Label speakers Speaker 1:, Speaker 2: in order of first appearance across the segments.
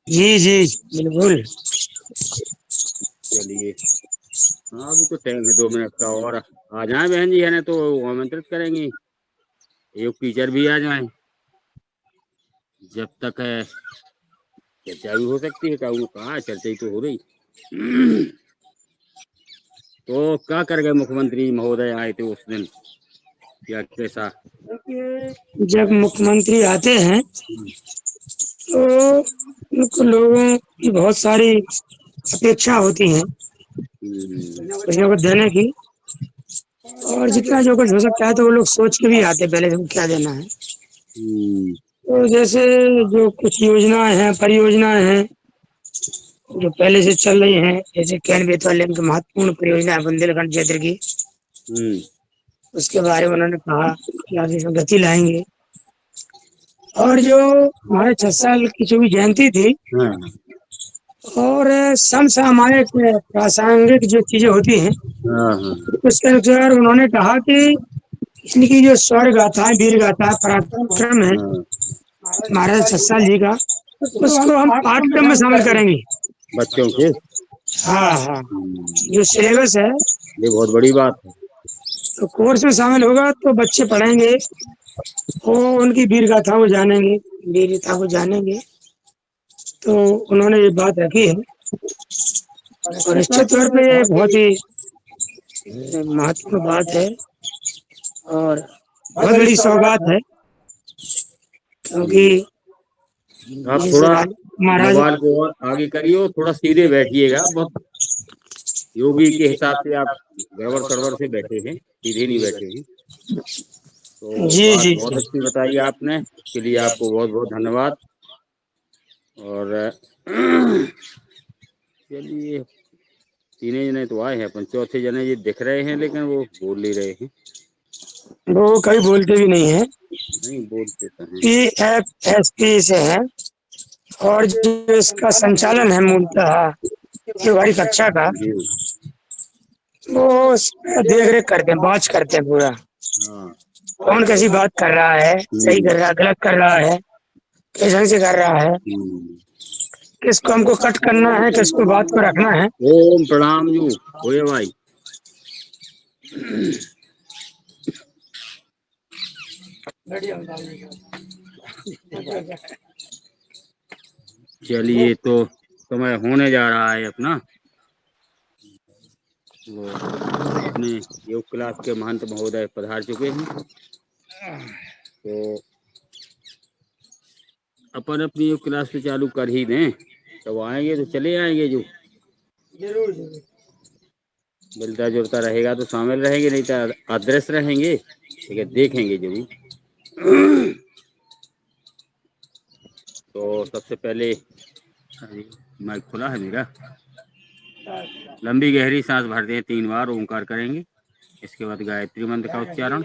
Speaker 1: जी जी बिल्कुल।
Speaker 2: चलिए, हाँ अभी तो टाइम है 2 मिनट का, और आ जाए बहन जी, है ना, तो आमंत्रित करेंगी। एक टीचर भी आ जाए, जब तक है चर्चा भी हो सकती है। कहूँ कहाँ चर्चा ही तो हो रही। तो क्या कर गए मुख्यमंत्री महोदय, आए थे उस दिन, या कैसा?
Speaker 1: जब मुख्यमंत्री आते हैं तो उनको लोगों की बहुत सारी अपेक्षा होती हैं कुछ ना कुछ देने की। और जितना जो कुछ हो सकता है तो वो लोग सोच के भी आते हैं पहले से क्या देना है।
Speaker 2: हम्म,
Speaker 1: तो जैसे जो कुछ योजनाएं हैं, परियोजनाएं हैं जो पहले से चल रही हैं, जैसे कैन बेतवा लेन की महत्वपूर्ण परियोजना है बुंदेलखंड क्षेत्र की,
Speaker 2: हम्म,
Speaker 1: उसके बारे में उन्होंने कहा कि आप इसमें गति लाएंगे। और जो हमारे 6 साल की जो भी जयंती थी
Speaker 2: हाँ,
Speaker 1: और समसामयिक प्रासंगिक जो चीजें होती हैं
Speaker 2: हाँ, हाँ,
Speaker 1: उसके अनुसार उन्होंने कहा कि इनकी जो स्वर गाथाएं, वीर गाथा पराक्रम है
Speaker 2: हाँ,
Speaker 1: महाराज 6 साल जी का, उसको हम पाठ्यक्रम में शामिल करेंगे।
Speaker 2: बच्चों के।
Speaker 1: हाँ हाँ, जो सिलेबस है
Speaker 2: ये बहुत बड़ी बात है।
Speaker 1: तो कोर्स में शामिल होगा तो बच्चे पढ़ेंगे, वो उनकी वीर गाथा को जानेंगे, वीरता को जानेंगे। तो उन्होंने ये बात रखी है और निश्चित तौर पे ये बहुत ही महत्वपूर्ण बात है और बहुत बड़ी सौगात है, क्योंकि
Speaker 2: आप
Speaker 1: जिस
Speaker 2: थोड़ा
Speaker 1: महाराज।
Speaker 2: मोबाइल को और आगे करिए और थोड़ा सीधे बैठिएगा। बहुत योगी के हिसाब से आप गड़बड़ सड़बड़ से बैठे हैं, सीधे नहीं बैठे हैं। तो
Speaker 1: जी
Speaker 2: बात
Speaker 1: जी
Speaker 2: बहुत
Speaker 1: जी
Speaker 2: अच्छी बताई आपने, इसके लिए आपको बहुत बहुत धन्यवाद। और चलिए, तीन जने तो आए हैं, अपन चौथे जने ये दिख रहे हैं लेकिन वो बोल नहीं रहे हैं।
Speaker 1: वो कभी बोलते भी नहीं है।
Speaker 2: नहीं बोलते तो हैं।
Speaker 1: PFSP से है और जो इसका संचालन है मूलतः ये हमारी कक्षा का,
Speaker 2: जी।
Speaker 1: वो उसका देख रेख करते हैं, वॉच करते हैं पूरा,
Speaker 2: हाँ।
Speaker 1: कौन कैसी बात कर रहा है, सही कर रहा है, गलत कर रहा है, किस ढंग से कर रहा है,
Speaker 2: हम्म।
Speaker 1: किसको हमको कट करना है, किसको बात को रखना है।
Speaker 2: ओम प्रणाम जू होए भाई। चलिए, तो समय होने जा रहा है अपना। वो अपने योग क्लास के महंत महोदय पधार चुके हैं। तो अपन अपनी योग क्लास तो चालू कर ही दें, तब आएंगे तो चले आएंगे। जो
Speaker 1: जरूर जरूर।
Speaker 2: मिलता जुलता रहेगा तो शामिल रहेंगे, नहीं तो अदृश्य रहेंगे, लेकिन देखेंगे जरूर। तो सबसे पहले, अरे माइक खुला है मेरा। लंबी गहरी सांस भरते हैं, 3 बार ओंकार करेंगे। इसके बाद गायत्री मंत्र का उच्चारण।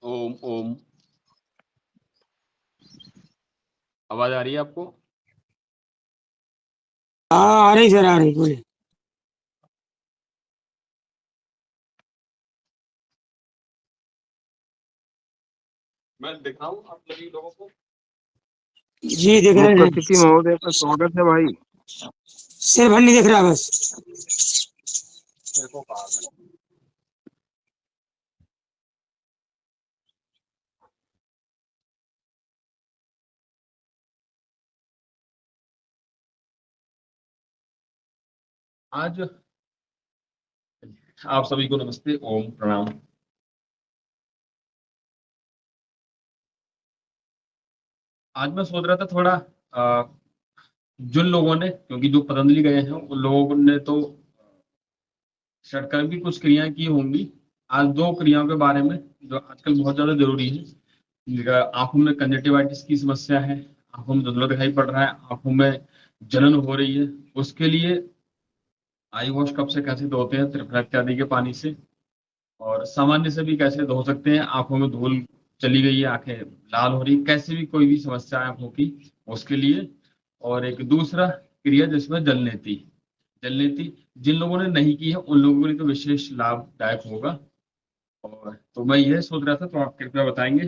Speaker 2: ओम ओम। आवाज आ रही है आपको?
Speaker 1: हाँ आ रही सर, आ रही बोले।
Speaker 2: मैं दिखाऊं आप सभी लोगों को?
Speaker 1: जी दिख रहे
Speaker 3: मुख्य
Speaker 1: हैं,
Speaker 3: अतिथि महोदय का स्वागत है भाई।
Speaker 1: सिर भर नहीं दिख रहा बस।
Speaker 2: मेरे को कहा था। आज
Speaker 4: आप सभी को नमस्ते, ओम प्रणाम। आज मैं सोच रहा था थोड़ा जिन लोगों ने, क्योंकि जो पतंजलि गए हैं उन लोगों ने तो षटकर्म की कुछ क्रियाएं की होंगी। आज दो क्रियाओं के बारे में जो आजकल बहुत ज्यादा जरूरी है। आंखों में कंजक्टिवाइटिस की समस्या है, आंखों में धुंधला दिखाई पड़ रहा है, आंखों में जलन हो रही है, उसके लिए आई वॉश कब से कैसे धोते हैं, त्रिफला इत्यादि के पानी से, और सामान्य से भी कैसे धो सकते हैं। आंखों में धूल चली गई है, आंखें लाल हो रही, कैसे भी कोई भी समस्या है आंखों की, उसके लिए। और एक दूसरा क्रिया जिसमें जलनेती, जलनेती जिन लोगों ने नहीं की है उन लोगों के लिए तो विशेष लाभदायक होगा। और तो मैं यह सोच रहा था, तो आप कृपया बताएंगे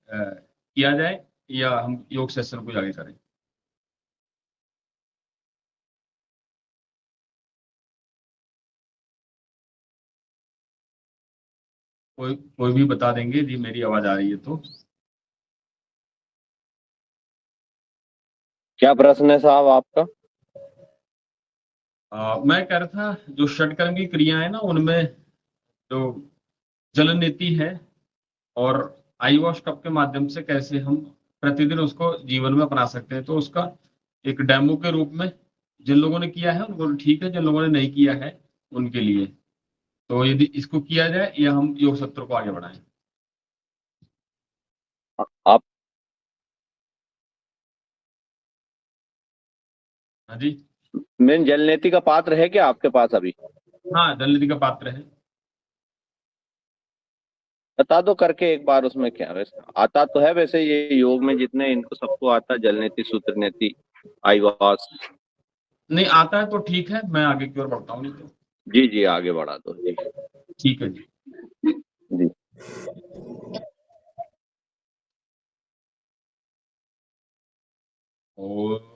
Speaker 4: किया जाए या हम योग सेशन को आगे करें। कोई कोई भी बता देंगे यदि मेरी आवाज आ रही है तो।
Speaker 3: क्या प्रश्न है साहब आपका?
Speaker 4: मैं कह रहा था जो षटकर्म की क्रिया है ना, उनमें जो जल नीति है और आई वॉश कप के माध्यम से कैसे हम प्रतिदिन उसको जीवन में अपना सकते हैं, तो उसका एक डेमो के रूप में जिन लोगों ने किया है उनको ठीक है, जिन लोगों ने नहीं किया है उनके लिए। तो यदि इसको किया जाए या हम योग सत्र को आगे बढ़ाएं।
Speaker 3: आप
Speaker 4: हाँ जी।
Speaker 3: मेन जलनेती का पात्र है क्या आपके पास अभी?
Speaker 4: हाँ, जलनिधि का पात्र है।
Speaker 3: बता दो करके एक बार, उसमें क्या वैसे आता तो है, वैसे ये योग में जितने इनको सबको आता है, जलनेती, सूत्रनेती, आईवास।
Speaker 4: नहीं आता है तो ठीक है, मैं आगे की ओर बढ़ता हूँ, नहीं तो
Speaker 3: जी जी, आगे बढ़ा दो जी।
Speaker 4: ठीक है जी।
Speaker 3: जी।
Speaker 4: और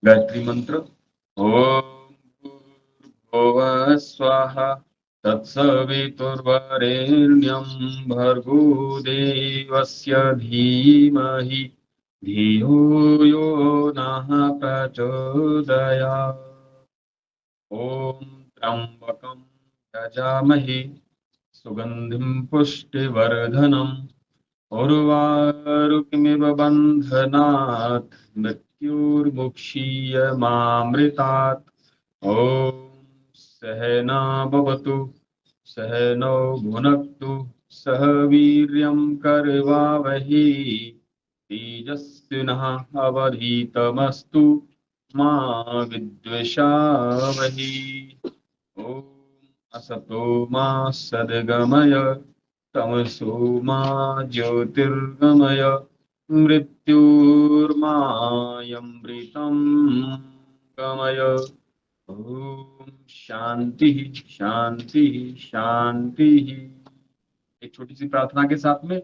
Speaker 4: गायत्री मंत्र। ओम भूर्भुवः स्वाहा तत्सवितुर्वरेण्यं भर्गो देवस्य धीमहि धियो यो नः प्रचोदयात्। ओम त्र्यंबकं यजामहे सुगंधिं पुष्टिवर्धनम् उर्वारुकमिव बन्धनात् मृत्युर्मुक्षीयमामृतात्। ॐ सहना भवतु, सहनौ भुनक्तु, सह वीर्यं करवावहै, तेजस्विनः अवधीतमस्तु मा विद्विषावहै। ॐ असतो मा सद्गमय, तमसो मा ज्योतिर्गमय, मृत्युर्मायमृतं गमय। ओम शांति शांति शांति। एक छोटी सी प्रार्थना के साथ में।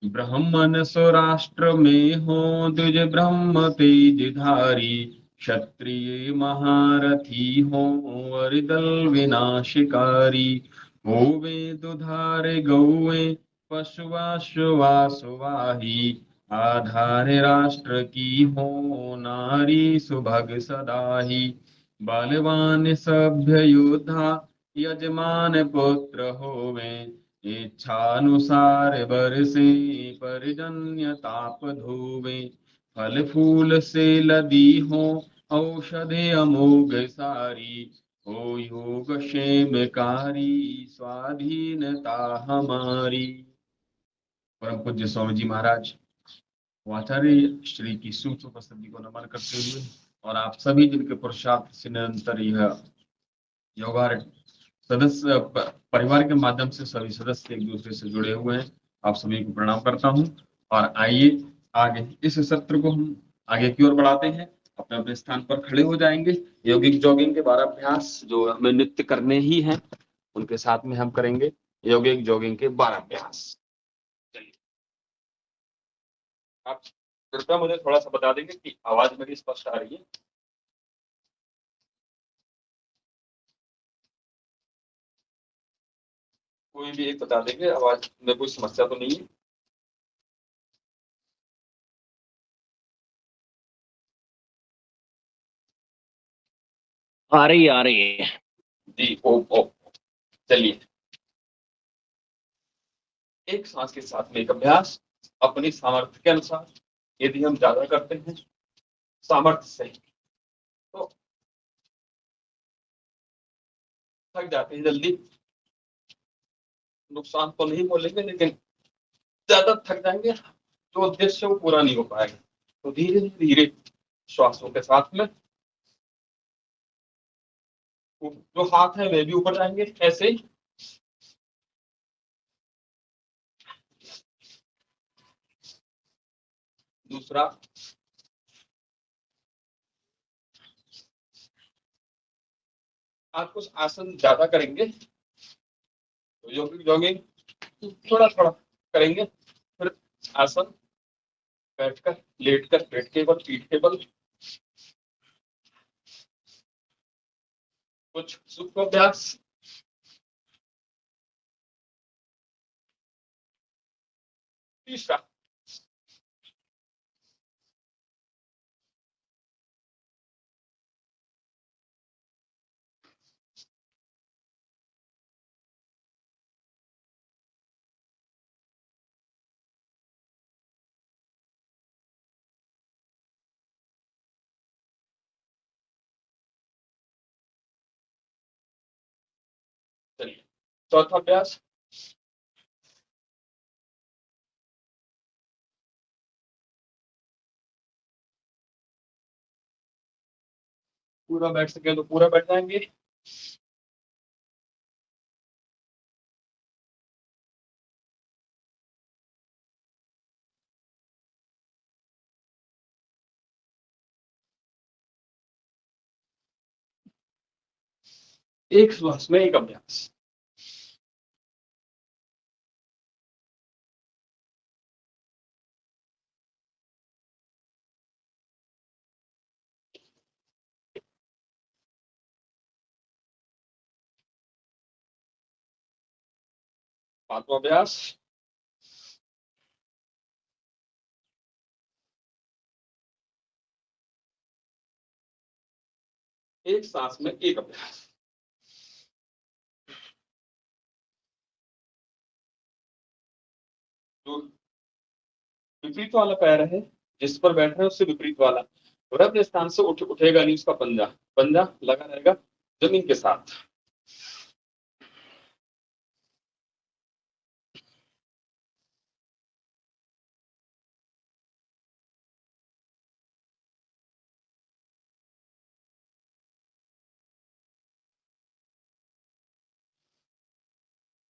Speaker 4: ब्राह्मण स्वराष्ट्र में हो द्विज ब्रह्म तेजधारी, क्षत्रिय महारथी हो और दल विनाशकारी। होवे दुधारे गौए पशुवाशुवासुवाही, आधार राष्ट्र की हो नारी सुभग सदाही। बलवान सभ्य योद्धा यजमान पुत्र होवे, इच्छानुसार बरसे पर्जन्य ताप धोवे। फल फूल से लदी हो औषधि अमोघ सारी, हो योग क्षेमकारी स्वाधीनता हमारी। परम पूज्य स्वामी जी महाराज आचार्य श्री की सूक्ष्म उपस्थिति को नमन करते हुए और आप सभी जिनके पुरुषार्थ से निरंतर यह योगार सदस्य परिवार के माध्यम से सभी सदस्य एक दूसरे से जुड़े हुए हैं, आप सभी को प्रणाम करता हूं। और आइए आगे इस सत्र को हम आगे की ओर बढ़ाते हैं। अपने अपने स्थान पर खड़े हो जाएंगे। यौगिक जॉगिंग के 12 अभ्यास जो हमें नित्य करने ही हैं, उनके साथ में हम करेंगे यौगिक जॉगिंग के 12 अभ्यास। चलिए, आप कृपया मुझे थोड़ा सा बता देंगे कि आवाज मेरी स्पष्ट आ रही है? कोई भी एक बता देंगे, आवाज में कोई समस्या तो नहीं है?
Speaker 3: आ रही है।
Speaker 4: जी, ओ चलिए, एक सांस के साथ में एक अभ्यास अपनी सामर्थ्य के अनुसार। यदि हम ज्यादा करते हैं सामर्थ्य से तो थक जाते हैं जल्दी। नुकसान तो नहीं बोलेंगे, लेकिन ज्यादा थक जाएंगे जो उद्देश्य वो पूरा नहीं हो पाएगा। तो धीरे धीरे श्वासों के साथ में जो हाथ है वे भी ऊपर जाएंगे ऐसे ही। दूसरा, आप कुछ आसन ज्यादा करेंगे तो जॉगिंग थोड़ा थोड़ा करेंगे। फिर आसन बैठकर, लेटकर, पेट के बल, पीठ के बल, कुछ सूक्ष्म अभ्यास। तीसरा, चलिए चौथा अभ्यास, पूरा बैठ सके तो पूरा बैठ जाएंगे। एक श्वास में एक अभ्यास। पांचवा अभ्यास, एक सांस में एक अभ्यास। जो विपरीत वाला पैर है जिस पर बैठ रहे हैं उससे विपरीत वाला वह अपने स्थान से उठेगा नहीं। उसका पंजा पंजा लगा रहेगा जमीन के साथ।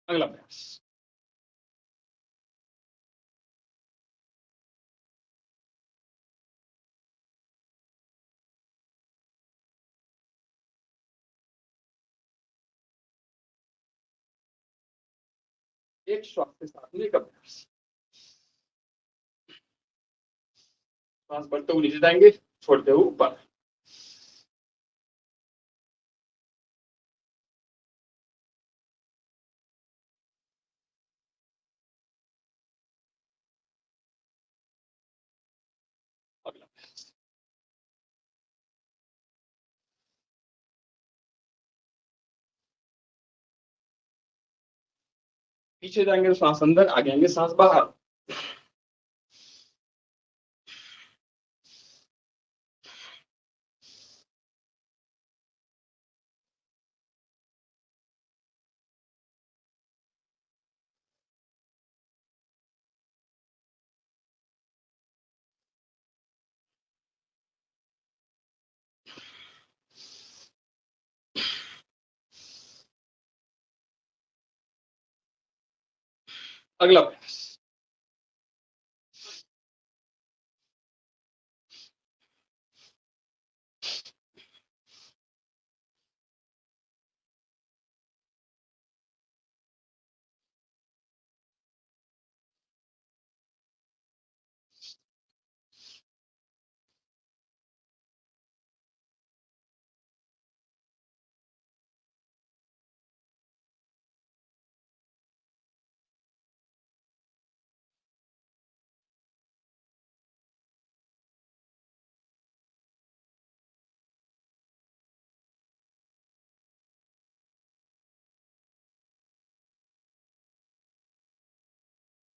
Speaker 4: अगला अभ्यास, एक श्वास के साथ में एक अभ्यास। सांस बढ़ते हुए नीचे जाएंगे, छोड़ते हुए ऊपर। अगला अभ्यास, पीछे जाएंगे तो सांस अंदर, आगे आएंगे सांस बाहर। अगला अभ्यास।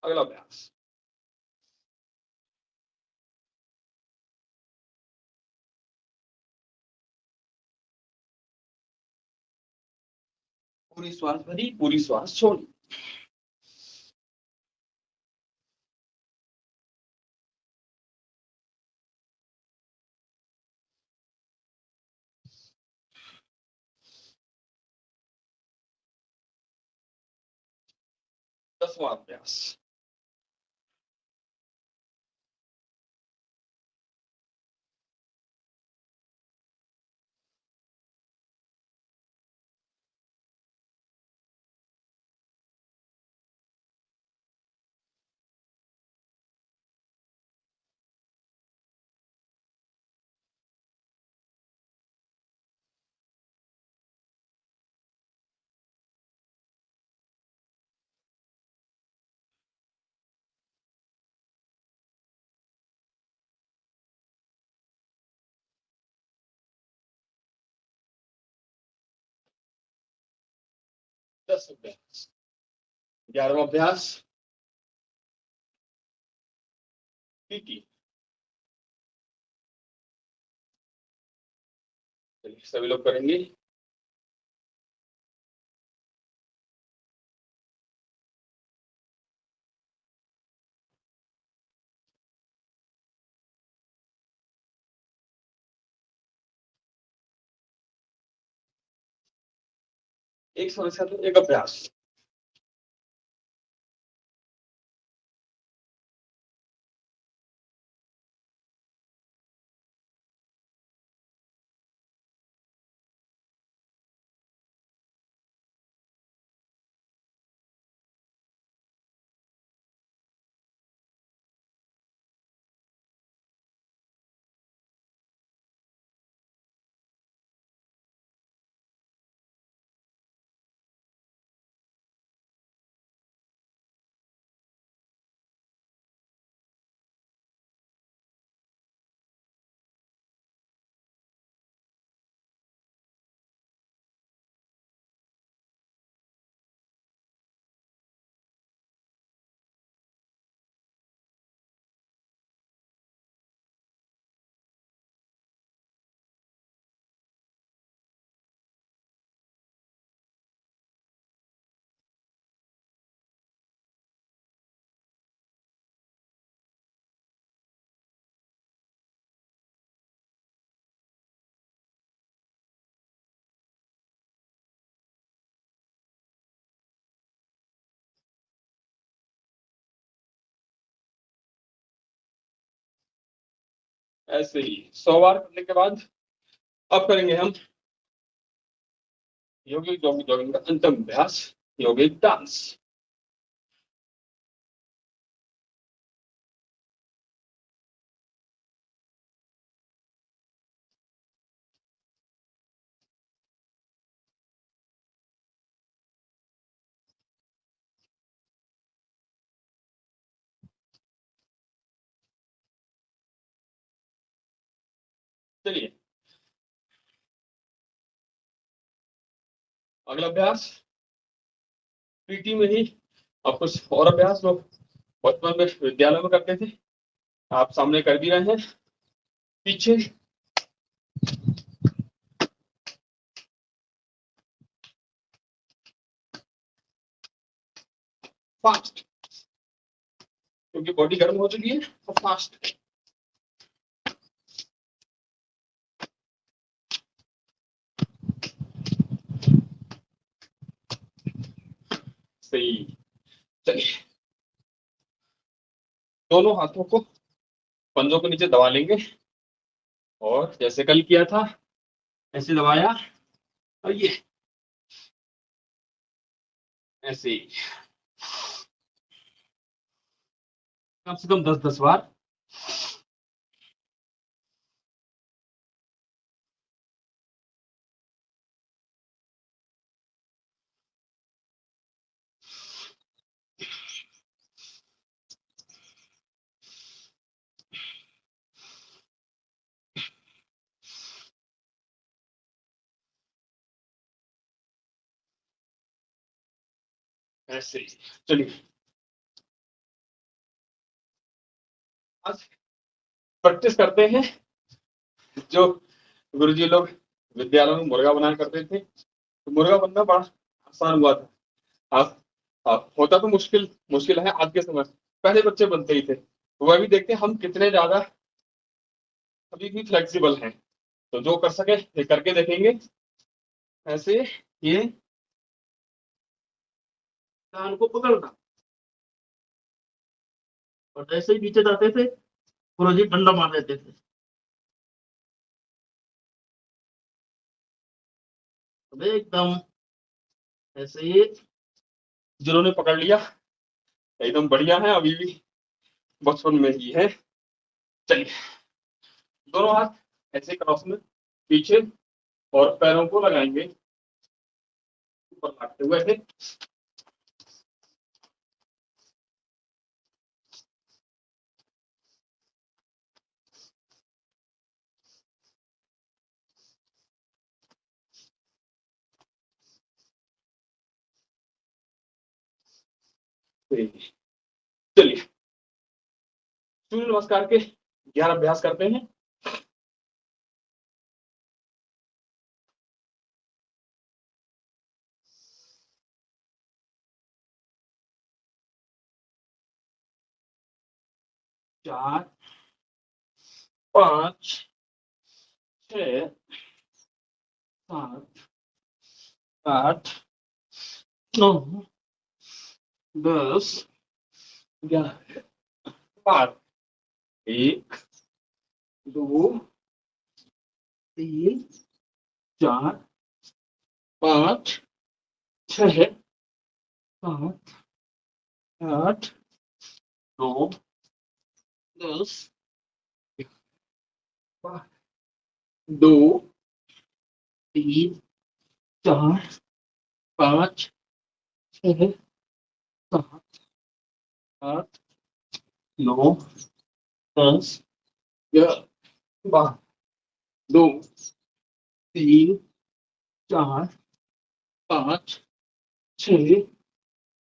Speaker 4: अगला अभ्यास। पूरी श्वास भरी, पूरी श्वास छोड़ी। दसवां अभ्यास। दस अभ्यास। 11वां अभ्यास पीटी। चलिए सभी लोग करेंगे। एक समस्या तो एक अभ्यास। ऐसे ही 100 बार करने के बाद अब करेंगे हम योगिक जॉगिंग का अंतिम अभ्यास, योगिक डांस। चलिए अगला अभ्यास पीटी में ही अब कुछ और अभ्यास लोग बचपन में विद्यालय में करते थे, आप सामने कर भी रहे हैं। पीछे फास्ट, क्योंकि बॉडी गर्म हो चुकी है तो फास्ट। सही। चलिए दोनों हाथों को पंजों के नीचे दबा लेंगे और जैसे कल किया था ऐसे दबाया और ये ऐसे ही कम से कम 10-10 बार। ऐसे ही चलिए आज प्रैक्टिस करते हैं जो गुरुजी लोग विद्यालय में मुर्गा बनाया करते थे। तो मुर्गा बनना बड़ा आसान हुआ था। आप होता तो मुश्किल मुश्किल है आज के समय, पहले बच्चे बनते ही थे। वह भी देखते हैं हम कितने ज्यादा अभी भी फ्लेक्सिबल हैं। तो जो कर सके ये करके देखेंगे। ऐसे ये कान को पकड़ना और जैसे ही नीचे जाते थे गुरुजी डंडा मार देते थे। अब एकदम ऐसे ही जिन्होंने पकड़ लिया एकदम बढ़िया है, अभी भी बचपन में ही है। चलिए दोनों हाथ ऐसे क्रॉस में पीछे और पैरों को लगाएंगे ऊपर लाते हुए है। चलिए सूर्य नमस्कार के 11 अभ्यास करते हैं। चार, 5, 6, 7, 8, 9, 10, 11, 12, 1, 2, 3, 4, 5, 6, 7, 8, 9, 10, 2, 3, 4, 5, 6, 7, 8, 9, 10, 11, 12, 2, 3, 4, 5, 6,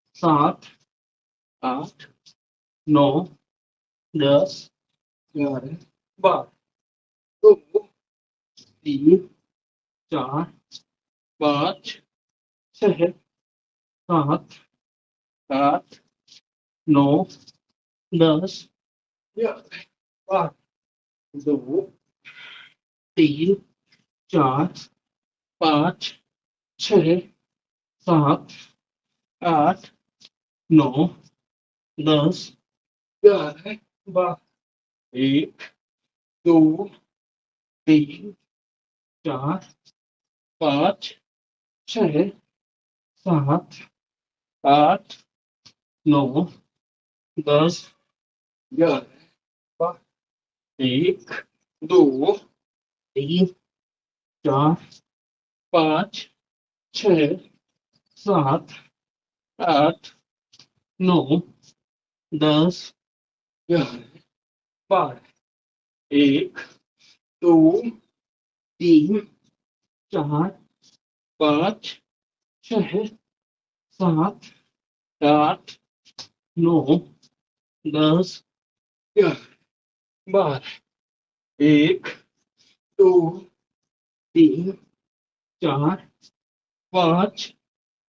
Speaker 4: 7, 8, 9, 10, 11, 12, 2, 3, 4, 5, 6, 7, 8, 9, 10, 11, 12, 2, 3, 4, 5, 6, 7, 8, 9, 10, 11, 12, 1, 2, 3, 4, 5, 6, 7, 8, 9, 10, 11, 12, 1, 2, 3, 4, 5, 6, 7, 8, 9, 10, 11, 12, 1, 2, 3, 4, 5, 6, 7, 8, 9, 10, 11, 12, 1, 2, 3, 4, 5,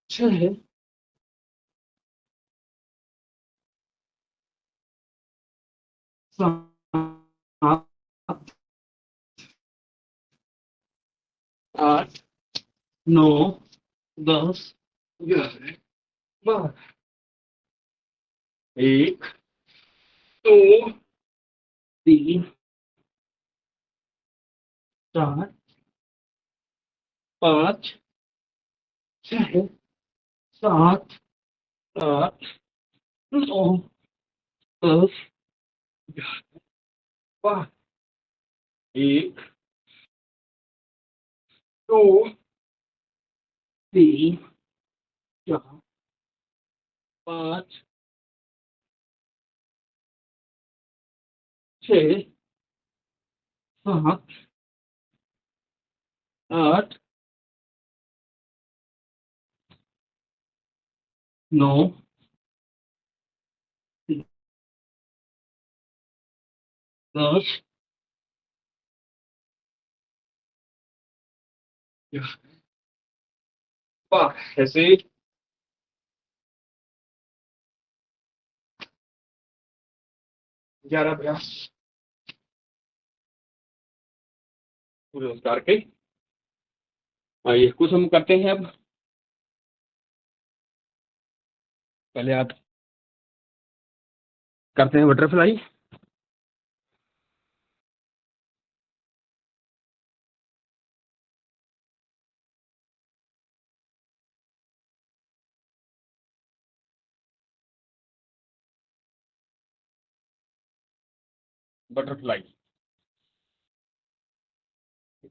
Speaker 4: 6, 7, 8, 9, 10, 11, 12, 1, 2 3 4 5 6 7 8 9 10 11 1 2 3 4 5 6 7 8 9 10 ऐसे 11 अभ्यास पूरे उतार के आइए कुछ हम करते हैं। अब पहले आप करते हैं बटरफ्लाई। बटरफ्लाई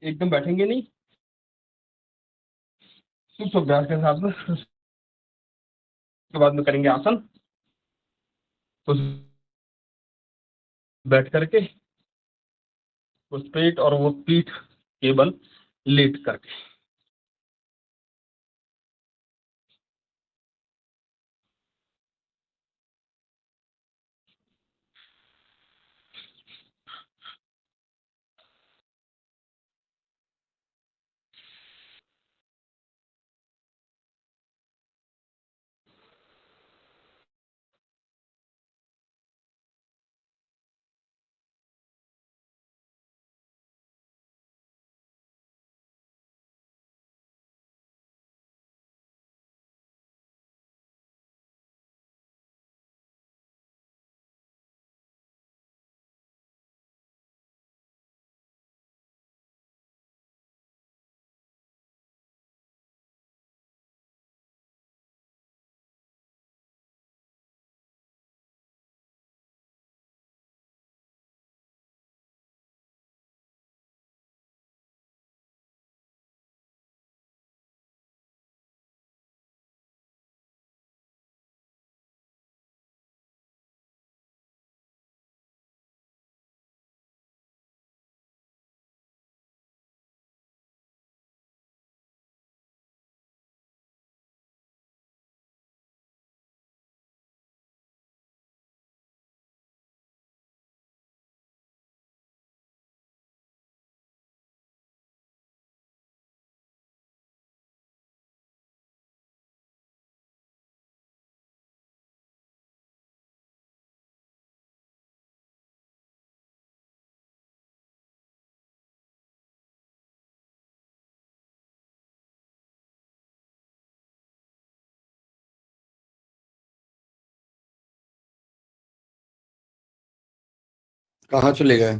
Speaker 4: एकदम बैठेंगे नहीं, सिर्फ अभ्यास के हिसाब से। उसके बाद में करेंगे आसन, तो बैठ करके उस पेट और वो पीठ केवल लेट करके।
Speaker 5: कहाँ चले गए?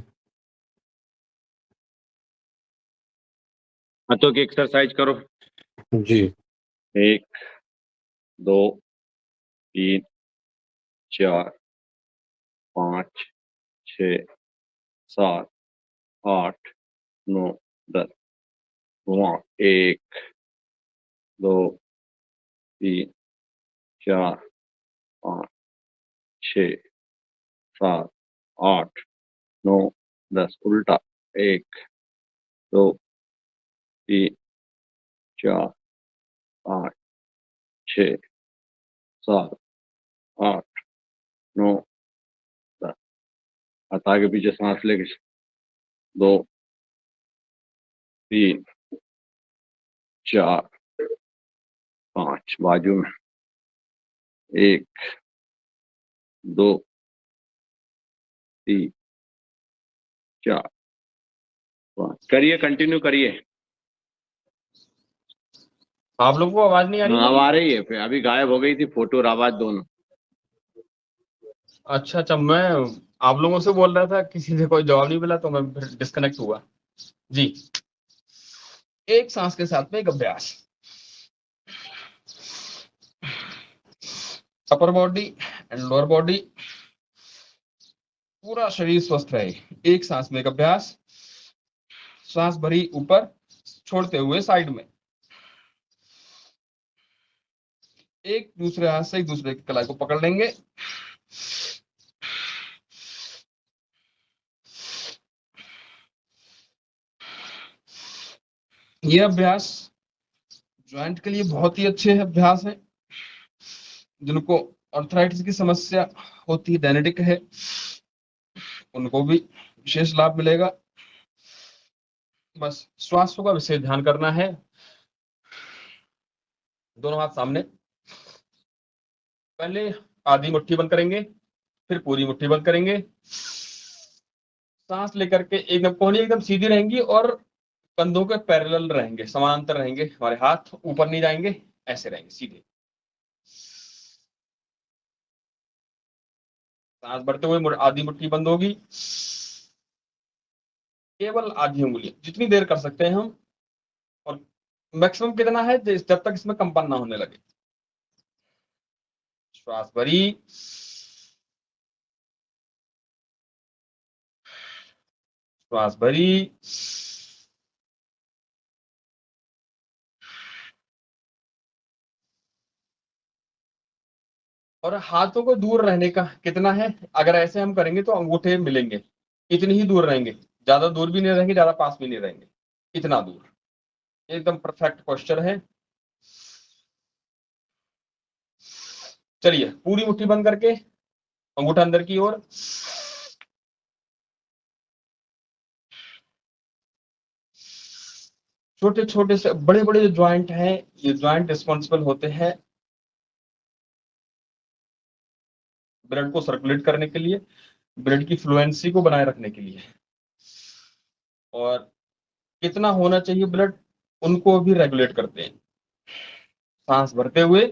Speaker 3: हाथों की एक्सरसाइज करो।
Speaker 5: जी
Speaker 3: 1 2 3 4 5 6 7 8 9 10। 1 2 3 4 5 6 7 8 9 10। उल्टा 1 2 3 4 5 6 7 8 9 10। हाथ आगे पीछे सांस लेके 2 3 4 5 बाजू में 1 2 3 4 5। करिए, कंटिन्यू करिए।
Speaker 4: आप लोगों को आवाज नहीं आ रही
Speaker 3: अब
Speaker 4: मेरी?
Speaker 3: आ रही है, फिर अभी गायब हो गई थी फोटो और आवाज दोनों।
Speaker 4: अच्छा अच्छा, मैं आप लोगों से बोल रहा था, किसी से कोई जवाब नहीं मिला तो मैं फिर डिस्कनेक्ट हुआ। जी, एक सांस के साथ में एक अभ्यास। Upper body and lower body, पूरा शरीर स्वस्थ रहे। एक सांस में एक अभ्यास। सांस भरी ऊपर, छोड़ते हुए साइड में। एक दूसरे हाथ से एक दूसरे की कलाई को पकड़ लेंगे। ये अभ्यास ज्वाइंट के लिए बहुत ही अच्छे अभ्यास हैं। जिनको आर्थराइटिस की समस्या होती है, डायनेटिक है, उनको भी विशेष लाभ मिलेगा। बस श्वास का विशेष ध्यान करना है। दोनों हाथ सामने, पहले आधी मुट्ठी बंद करेंगे, फिर पूरी मुट्ठी बंद करेंगे। सांस लेकर के एकदम कोहनी एकदम सीधी रहेंगी और कंधों के पैरेलल रहेंगे, समानांतर रहेंगे। हमारे हाथ ऊपर नहीं जाएंगे, ऐसे रहेंगे सीधे। सांस भरते हुए आधी मुट्ठी बंद होगी, केवल आधी उंगली, जितनी देर कर सकते हैं हम। और मैक्सिमम कितना है, जब तक इसमें कंपन ना होने लगे। श्वास भरी, श्वास भरी, और हाथों को दूर रहने का कितना है, अगर ऐसे हम करेंगे तो अंगूठे मिलेंगे, इतनी ही दूर रहेंगे। ज्यादा दूर भी नहीं रहेंगे, ज्यादा पास भी नहीं रहेंगे, इतना दूर। एकदम परफेक्ट पोस्चर है। चलिए, पूरी मुट्ठी बंद करके अंगूठा अंदर की ओर। छोटे छोटे से बड़े बड़े जो ज्वाइंट हैं, ये ज्वाइंट रिस्पॉन्सिबल होते हैं ब्लड को सर्कुलेट करने के लिए, ब्लड की फ्लुएंसी को बनाए रखने के लिए। और कितना होना चाहिए ब्लड, उनको भी रेगुलेट करते हैं। सांस भरते हुए,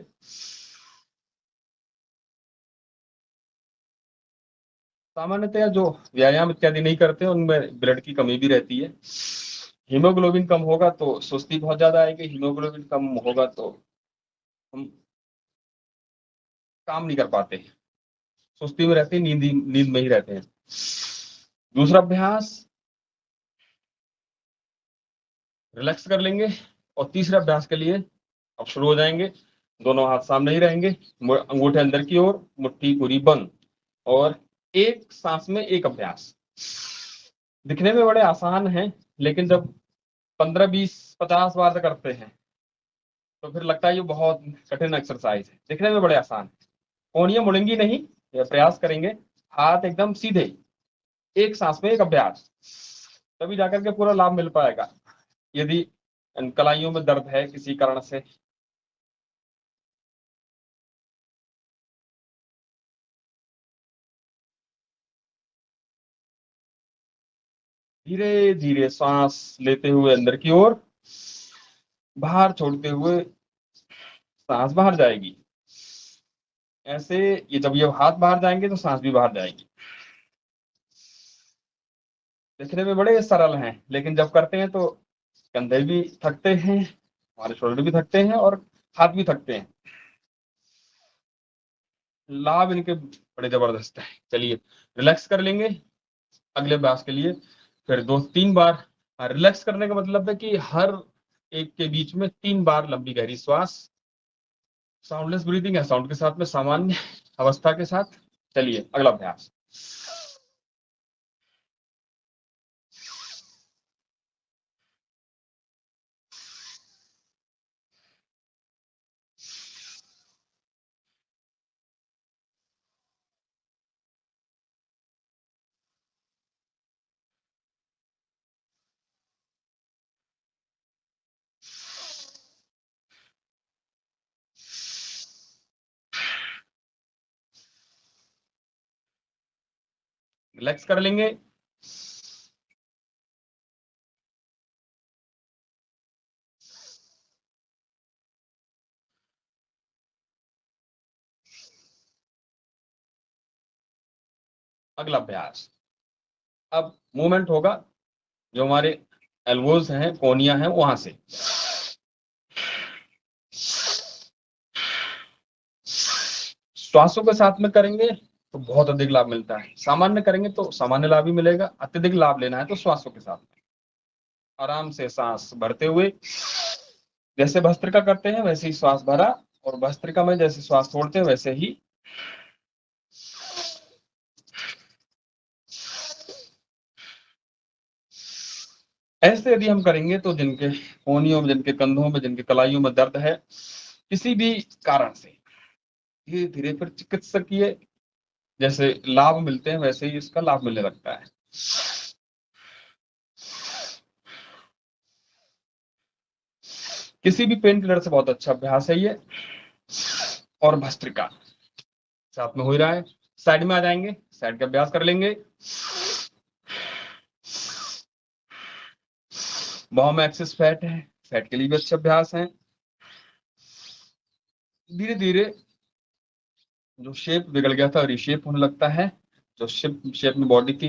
Speaker 4: सामान्यतया जो व्यायाम इत्यादि नहीं करते उनमें ब्लड की कमी भी रहती है। हीमोग्लोबिन कम होगा तो सुस्ती बहुत ज्यादा आएगी। हीमोग्लोबिन कम होगा तो हम काम नहीं कर पाते, सुस्ती में रहते हैं, नींद में ही रहते हैं। दूसरा अभ्यास, रिलैक्स कर लेंगे। और तीसरे अभ्यास के लिए अब शुरू हो जाएंगे। दोनों हाथ सामने ही रहेंगे, अंगूठे अंदर की ओर, मुट्ठी पूरी बंद। और एक सांस में एक अभ्यास। दिखने में बड़े आसान हैं, लेकिन जब 15, 20, 50 बार करते हैं तो फिर लगता है ये बहुत कठिन एक्सरसाइज है। दिखने में बड़े आसान है। कोहनियां मुड़ेंगी नहीं, ये प्रयास करेंगे। हाथ एकदम सीधे, एक सांस में एक अभ्यास। तभी जाकर के पूरा लाभ मिल पाएगा। यदि कलाइयों में दर्द है किसी कारण से, धीरे धीरे सांस लेते हुए अंदर की ओर, बाहर छोड़ते हुए सांस बाहर जाएगी। ऐसे ये जब ये हाथ बाहर जाएंगे तो सांस भी बाहर जाएगी। दिखने में बड़े सरल हैं, लेकिन जब करते हैं तो कंधे भी थकते हैं, हमारे शोल्डर भी थकते हैं और हाथ भी थकते हैं। लाभ इनके बड़े जबरदस्त है। चलिए, रिलैक्स कर लेंगे अगले अभ्यास के लिए। फिर 2-3 बार रिलैक्स करने का मतलब है कि हर एक के बीच में 3 बार लंबी गहरी श्वास। साउंडलेस ब्रीदिंग है, साउंड के साथ में, सामान्य अवस्था के साथ। चलिए, अगला अभ्यास। रिलैक्स कर लेंगे। अगला अभ्यास। अब मूवमेंट होगा जो हमारे एल्बोज हैं, कोनिया हैं, वहां से श्वासों के साथ में करेंगे तो बहुत अधिक लाभ मिलता है। सामान्य करेंगे तो सामान्य लाभ ही मिलेगा। अत्यधिक लाभ लेना है तो श्वासों के साथ में आराम से सांस भरते हुए, जैसे भस्त्रिका करते हैं वैसे ही श्वास भरा, और भस्त्रिका में जैसे श्वास छोड़ते हैं वैसे ही ऐसे यदि हम करेंगे तो जिनके कोहनियों में, जिनके कंधों में, जिनके कलाइयों में दर्द है किसी भी कारण से, धीरे धीरे फिर चिकित्सकीय जैसे लाभ मिलते हैं वैसे ही इसका लाभ मिलने लगता है। किसी भी पेन किलर से बहुत अच्छा अभ्यास है ये। और भस्त्रिका साथ में हो ही रहा है। साइड में आ जाएंगे, साइड का अभ्यास कर लेंगे। बाहों में एक्सेस फैट है, फैट के लिए भी अच्छे अभ्यास हैं। धीरे धीरे जो शेप बिगड़ गया था रिशेप होने लगता है, जो शेप में बॉडी की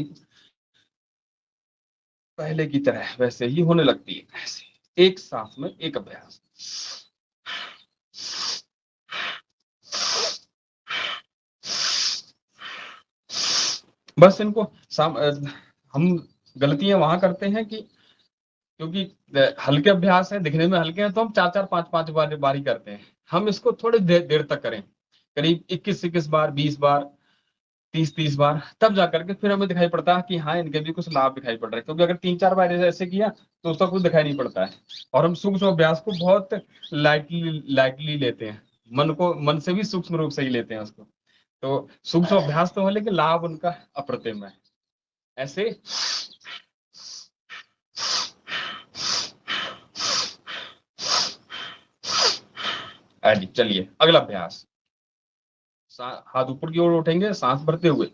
Speaker 4: पहले की तरह वैसे ही होने लगती है। ऐसे एक सांस में एक अभ्यास। बस इनको हम गलतियां वहां करते हैं कि क्योंकि हल्के अभ्यास है, दिखने में हल्के हैं, तो हम 4-4 5-5 बारी करते हैं। हम इसको थोड़ी देर तक करें, करीब 21-21 बार, 20 बार, 30-30 बार, तब जाकर के फिर हमें दिखाई पड़ता है कि हाँ इनके भी कुछ लाभ दिखाई पड़ रहे हैं। क्योंकि अगर 3-4 बार ऐसे किया तो उसका कुछ दिखाई नहीं पड़ता है। और हम सूक्ष्म अभ्यास को बहुत लाइटली लेते हैं, मन से भी सूक्ष्म रूप से ही लेते हैं उसको। तो सूक्ष्म अभ्यास तो है लेकिन लाभ उनका अप्रतिम है। ऐसे चलिए अगला अभ्यास। हाथ ऊपर की ओर उठेंगे सांस भरते हुए।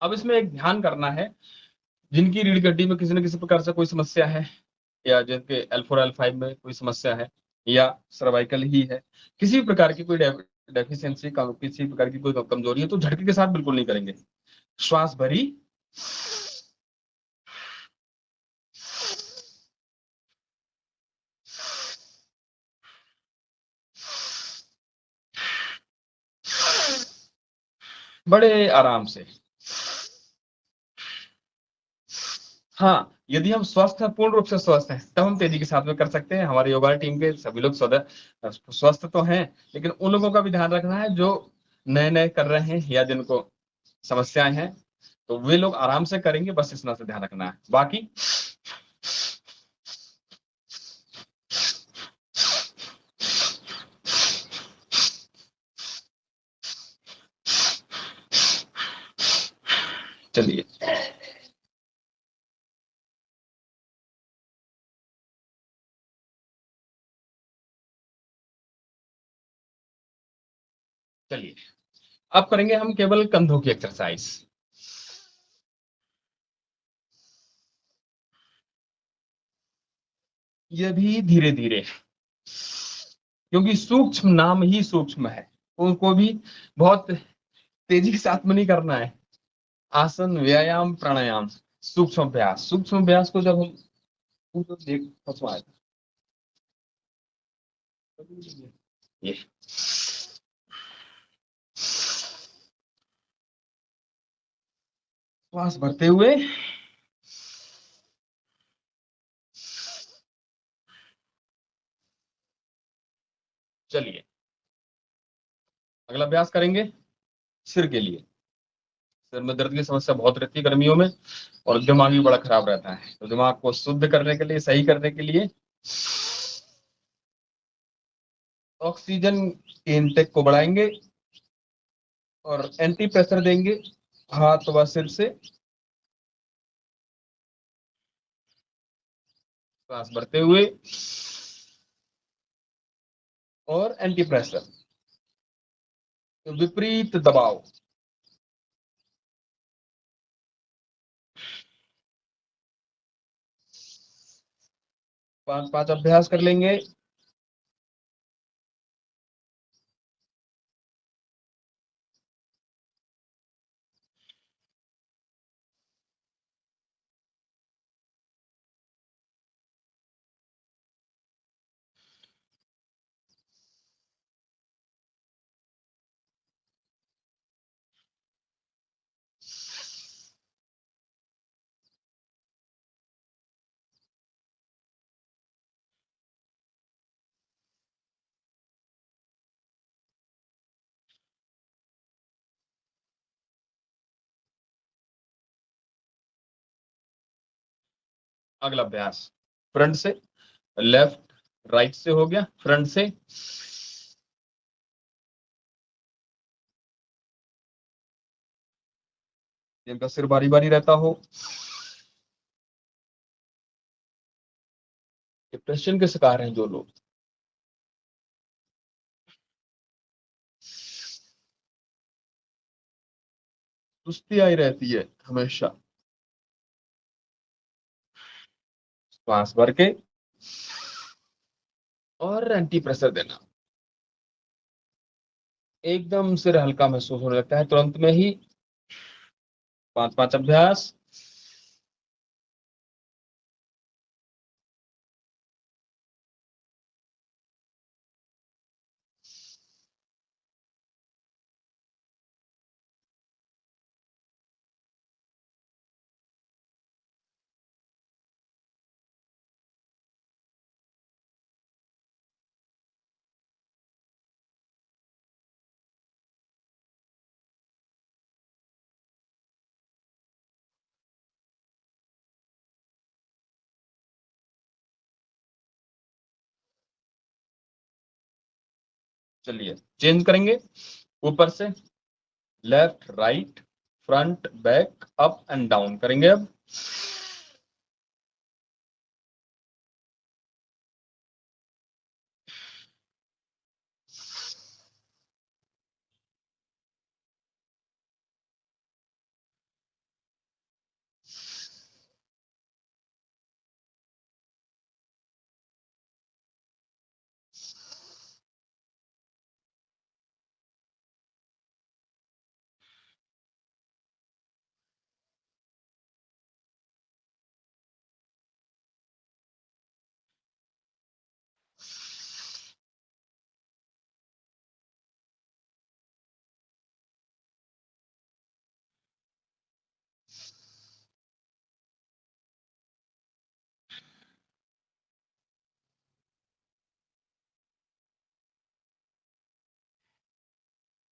Speaker 4: अब इसमें एक ध्यान करना है, जिनकी रीढ़ की हड्डी में किसी न किसी प्रकार से कोई समस्या है, या जिनके L4 L5 में कोई समस्या है, या सर्वाइकल ही है, किसी भी प्रकार की कोई डेफिशिएंसी, किसी प्रकार की कोई कमजोरी है, तो झटके के साथ बिल्कुल नहीं करेंगे। श्वास भरी, बड़े आराम से। हाँ, यदि हम स्वस्थ हैं, पूर्ण रूप से स्वस्थ हैं, तब हम तेजी के साथ में कर सकते हैं। हमारे योगा टीम के सभी लोग स्वस्थ तो हैं, लेकिन उन लोगों का भी ध्यान रखना है जो नए नए कर रहे हैं या जिनको समस्याएं हैं, तो वे लोग आराम से करेंगे। बस इतना से ध्यान रखना है। बाकी चलिए चलिए अब करेंगे हम केवल कंधों की एक्सरसाइज। ये भी धीरे धीरे, क्योंकि सूक्ष्म नाम ही सूक्ष्म है, उनको भी बहुत तेजी के साथ में नहीं करना है। आसन, व्यायाम, प्राणायाम, सूक्ष्म अभ्यास। सूक्ष्म अभ्यास को जब हम देख फंसवाए ये श्वास भरते हुए, चलिए अगला अभ्यास करेंगे सिर के लिए। सिर में दर्द की समस्या बहुत रहती है गर्मियों में, और दिमाग भी बड़ा खराब रहता है। तो दिमाग को शुद्ध करने के लिए, सही करने के लिए ऑक्सीजन के इनटेक को बढ़ाएंगे और एंटी प्रेशर देंगे हाथ व सिर से। सांस भरते हुए और एंटी प्रेशर, तो विपरीत दबाव। 5-5 अभ्यास कर लेंगे। अगला अभ्यास फ्रंट से, लेफ्ट राइट से हो गया, फ्रंट से जिनका सिर बारी बारी रहता हो, डिप्रेशन के शिकार हैं जो लोग, सुस्ती आई रहती है हमेशा, श्वास भर के और एंटी प्रेशर देना, एकदम सिर हल्का महसूस होने लगता है तुरंत में ही। 5 अभ्यास। चलिए चेंज करेंगे, ऊपर से left right front back up and down करेंगे अब।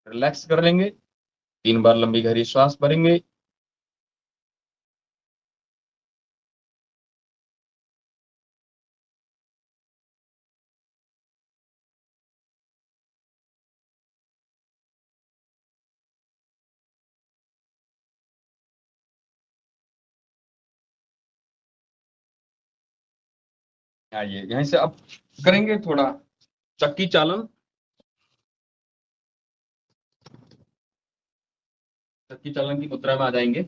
Speaker 4: रिलैक्स कर लेंगे, 3 बार लंबी गहरी श्वास भरेंगे, आइए यहीं से अब करेंगे थोड़ा चक्की चालन। चक्की चालन की मुद्रा में आ जाएंगे।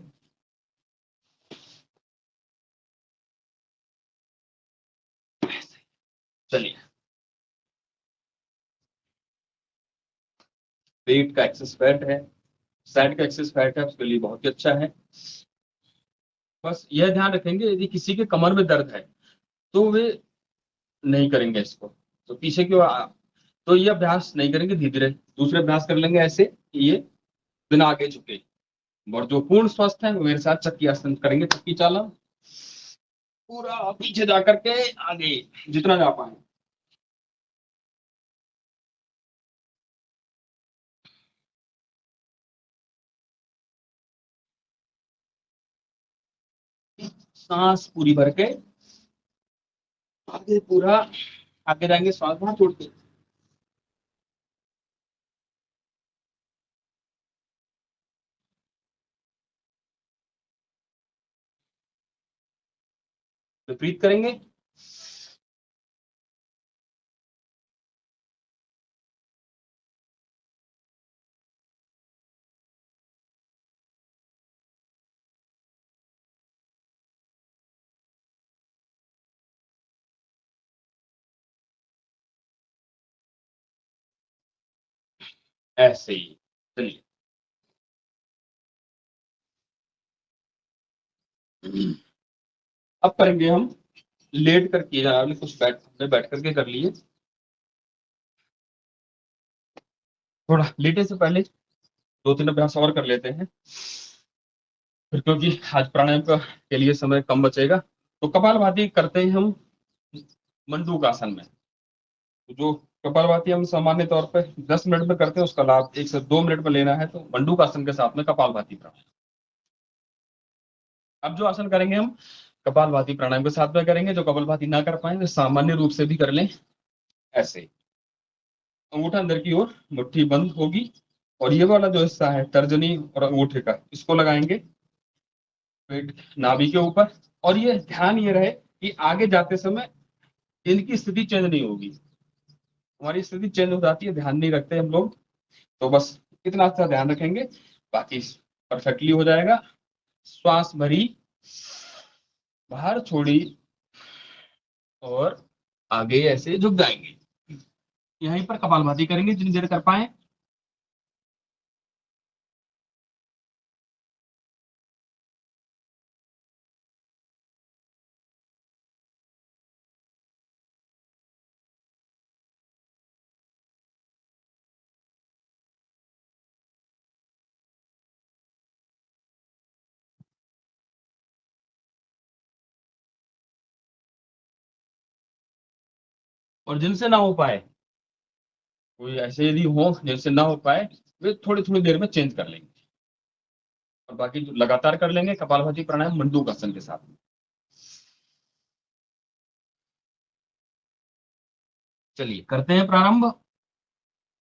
Speaker 4: चलिए, पेट का एक्सेस फैट है, साइड का एक्सेस फैट है, उसके लिए बहुत ही अच्छा है। बस यह ध्यान रखेंगे यदि किसी के कमर में दर्द है तो वे नहीं करेंगे इसको, तो पीछे क्यों तो ये अभ्यास नहीं करेंगे, धीरे धीरे दूसरे अभ्यास कर लेंगे ऐसे, ये बिना आगे झुके। और जो पूर्ण स्वस्थ है वो मेरे साथ चक्की आसन करेंगे, चक्की चालन, पूरा पीछे जा करके आगे जितना जा पाए। सांस पूरी भर के आगे, पूरा आगे जाएंगे, श्वास बाहर छोड़ के। विपरीत करेंगे, ऐसे ही। चलिए, अब करेंगे हम लेट कर किए जाने वाले कुछ बैठ करके कर लिए। थोड़ा लेटे से पहले 2-3 अभ्यास और कर लेते हैं, फिर क्योंकि आज प्राणायाम के लिए समय कम बचेगा। तो कपालभाति करते हैं हम मंडूक आसन में। तो जो कपालभाति हम सामान्य तौर पे 10 मिनट में करते हैं, उसका लाभ 1 से 2 मिनट में लेना है, तो मंडूक आसन के साथ में कपालभाति प्राणायाम। अब जो आसन करेंगे हम कपालभाति प्राणायाम के साथ में करेंगे। जो कपालभाति ना कर पाए वे सामान्य रूप से भी कर लें। ऐसे अंगूठा अंदर की ओर, मुट्ठी बंद होगी, और ये वाला जो हिस्सा है तर्जनी और अंगूठे का, इसको लगाएंगे पेट नाभि के ऊपर। और ये ध्यान ये रहे कि आगे जाते समय इनकी स्थिति चेंज नहीं होगी। हमारी स्थिति चेंज हो जाती है, ध्यान नहीं रखते हम लोग। तो बस इतना अच्छा ध्यान रखेंगे, बाकी परफेक्टली हो जाएगा। श्वास भरी, बाहर छोड़ी, और आगे ऐसे झुक जाएंगे। यहीं पर कपालभाति करेंगे जितनी देर कर पाए। और जिनसे ना हो पाए, कोई ऐसे यदि हो जिनसे ना हो पाए, वे थोड़ी थोड़ी देर में चेंज कर लेंगे। और बाकी जो लगातार कर लेंगे कपालभाति प्राणायाम मंडूकासन के साथ में। चलिए करते हैं प्रारंभ।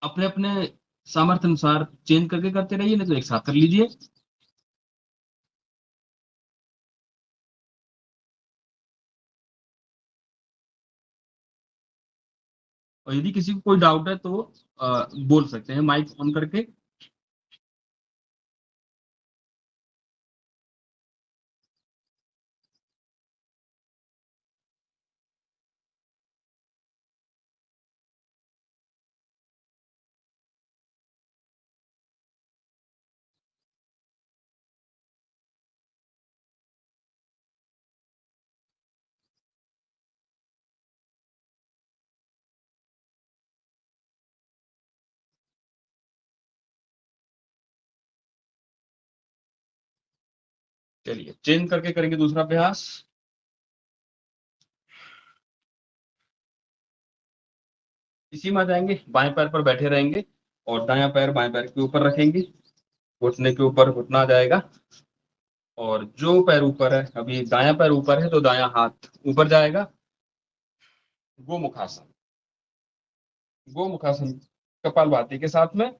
Speaker 4: अपने अपने सामर्थ्य अनुसार चेंज करके करते रहिए, नहीं तो एक साथ कर लीजिए। और यदि किसी को कोई डाउट है तो बोल सकते हैं माइक ऑन करके। चलिए चेंज करके करेंगे दूसरा अभ्यास। इसी में आ जाएंगे, बाएं पैर पर बैठे रहेंगे और दायां पैर बाएं पैर के ऊपर रखेंगे। घुटने के ऊपर घुटना आ जाएगा, और जो पैर ऊपर है, अभी दायां पैर ऊपर है तो दायां हाथ ऊपर जाएगा। गोमुखासन। गोमुखासन कपालभाति के साथ में।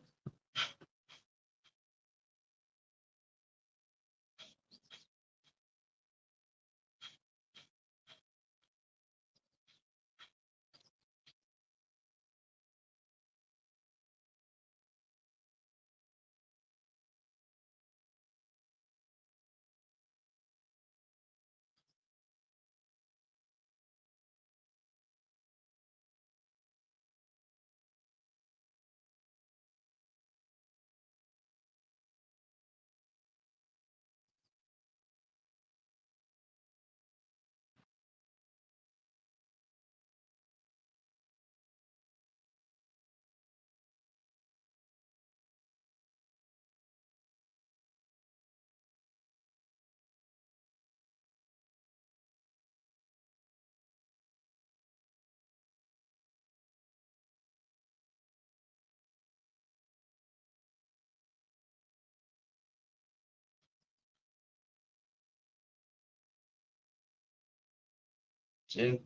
Speaker 4: चेंज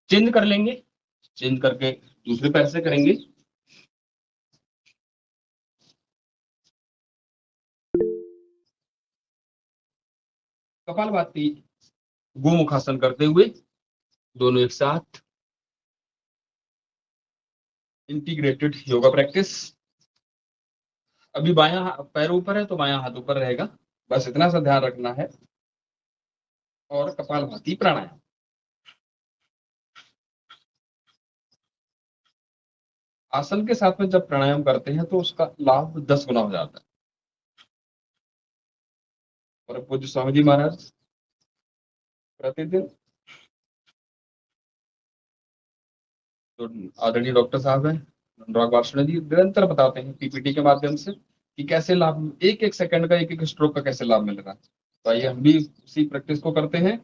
Speaker 4: चेंज कर लेंगे, चेंज करके दूसरे पैर से करेंगे। कपालभाति गोमुखासन करते हुए दोनों एक साथ इंटीग्रेटेड योगा प्रैक्टिस। अभी बायां पैर ऊपर है तो बायां हाथ ऊपर रहेगा, बस इतना सा ध्यान रखना है। और कपालभाति प्राणायाम। आसन के साथ में जब प्राणायाम करते हैं तो उसका लाभ 10 गुना हो जाता है। और पूज्य स्वामी जी महाराज प्रतिदिन, तो आदरणीय डॉक्टर साहब हैं अनुराग वार्ष्णेय जी, निरंतर बताते हैं पीपीटी के माध्यम से कि कैसे लाभ, एक एक सेकंड का, एक एक स्ट्रोक का कैसे लाभ मिल रहा है। तो आइए हम भी उसी प्रैक्टिस को करते हैं।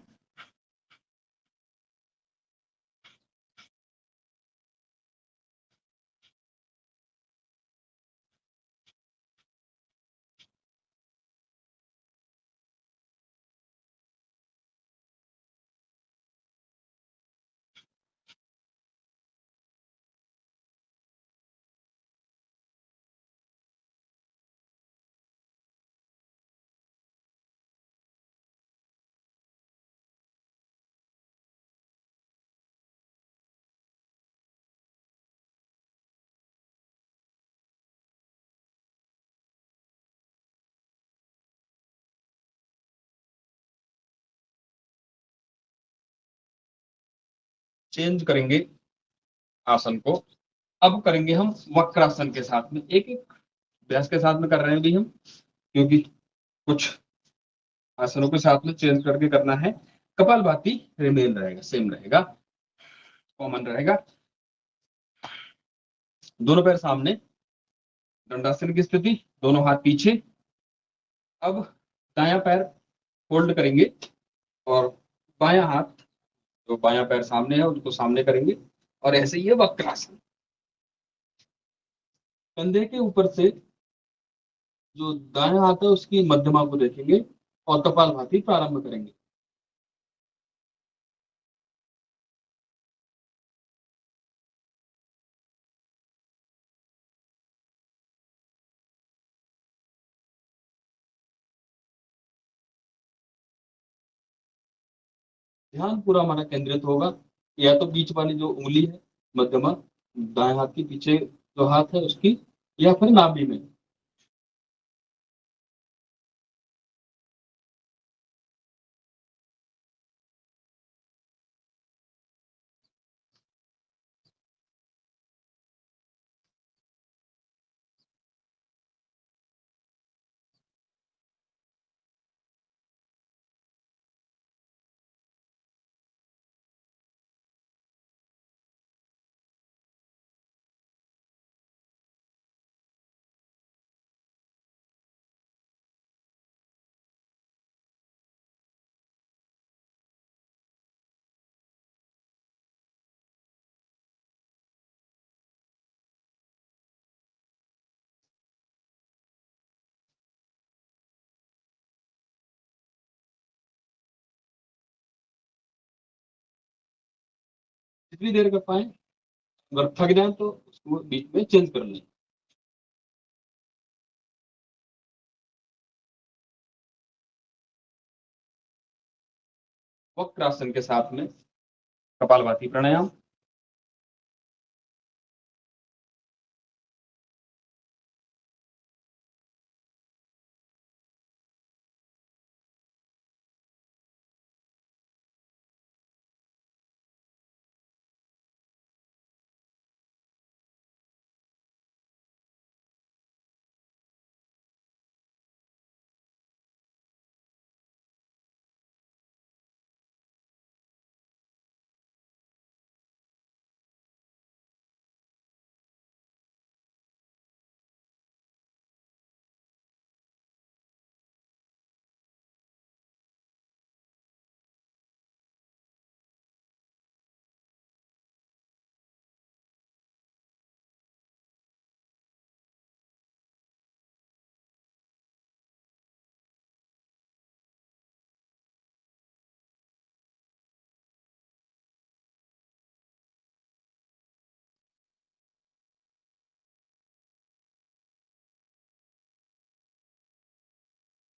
Speaker 4: चेंज करेंगे आसन को। अब करेंगे हम वक्रासन के साथ में, एक एक अभ्यास के साथ में कर रहे हैं अभी हम, क्योंकि कुछ आसनों के साथ में चेंज करके करना है। कपालभाति रिमेन रहेगा, सेम रहेगा, कॉमन रहेगा। दोनों पैर सामने, दंडासन की स्थिति, दोनों हाथ पीछे। अब दायां पैर फोल्ड करेंगे और बायां हाथ, जो बायां पैर सामने है उसको सामने करेंगे और ऐसे ही वक्रासन। कंधे के ऊपर से जो दायां हाथ है उसकी मध्यमा को देखेंगे और कपालभाति प्रारंभ करेंगे। ध्यान पूरा हमारा केंद्रित होगा, या तो बीच वाली जो उंगली है मध्यमा दाएं हाथ के पीछे जो हाथ है उसकी, या फिर नाभि में। जितनी देर कर पाए, अगर थक जाए तो उसको बीच में चेंज कर लें। वक्रासन के साथ में कपालभाति प्राणायाम।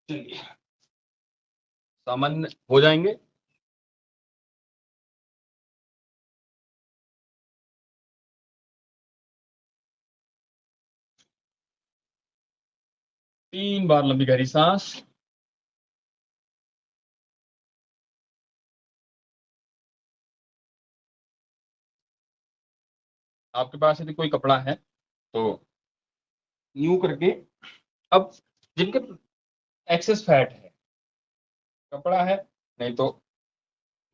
Speaker 4: चलिए सामान्य हो जाएंगे। तीन बार लंबी गहरी सांस। आपके पास यदि कोई कपड़ा है तो यूं करके, अब जिनके एक्सेस फैट है, कपड़ा है नहीं तो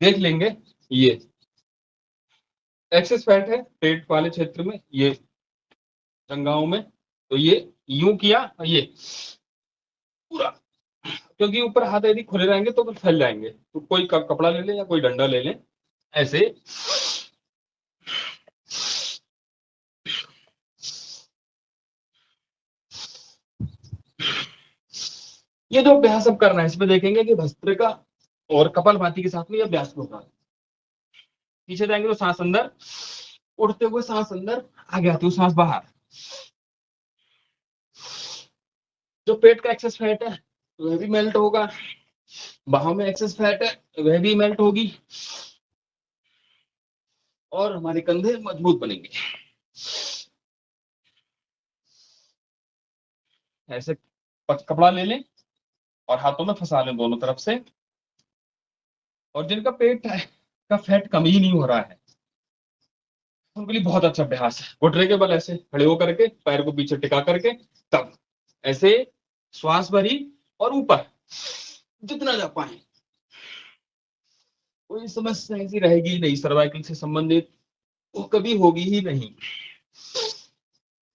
Speaker 4: देख लेंगे, ये एक्सेस फैट है पेट वाले क्षेत्र में, ये जंघाओं में, तो ये यूं किया, ये पूरा, क्योंकि ऊपर हाथ यदि खुले रहेंगे तो फिर फैल जाएंगे। तो कोई कपड़ा ले लें या कोई डंडा ले लें, ऐसे ये जो अभ्यास अब करना है इसमें देखेंगे कि भस्त्रिका और कपालभाति के साथ में ये अभ्यास होगा। पीछे जाएंगे तो सांस अंदर, उठते हुए सांस अंदर, आगे आते हुए सांस बाहर। जो पेट का एक्सेस फैट है वह भी मेल्ट होगा, बाहों में एक्सेस फैट है वह भी मेल्ट होगी, और हमारे कंधे मजबूत बनेंगे। ऐसे कपड़ा ले लें और हाथों में फंसा लें दोनों तरफ से। और जिनका पेट का फैट कम ही नहीं हो रहा है, उनके लिए बहुत अच्छा अभ्यास है। घुटने के बल ऐसे खड़े होकर के पैर को पीछे टिका करके तब ऐसे श्वास भरी और ऊपर जितना जा पाए। कोई समस्या ऐसी रहेगी ही नहीं सर्वाइकल से संबंधित, वो कभी होगी ही नहीं।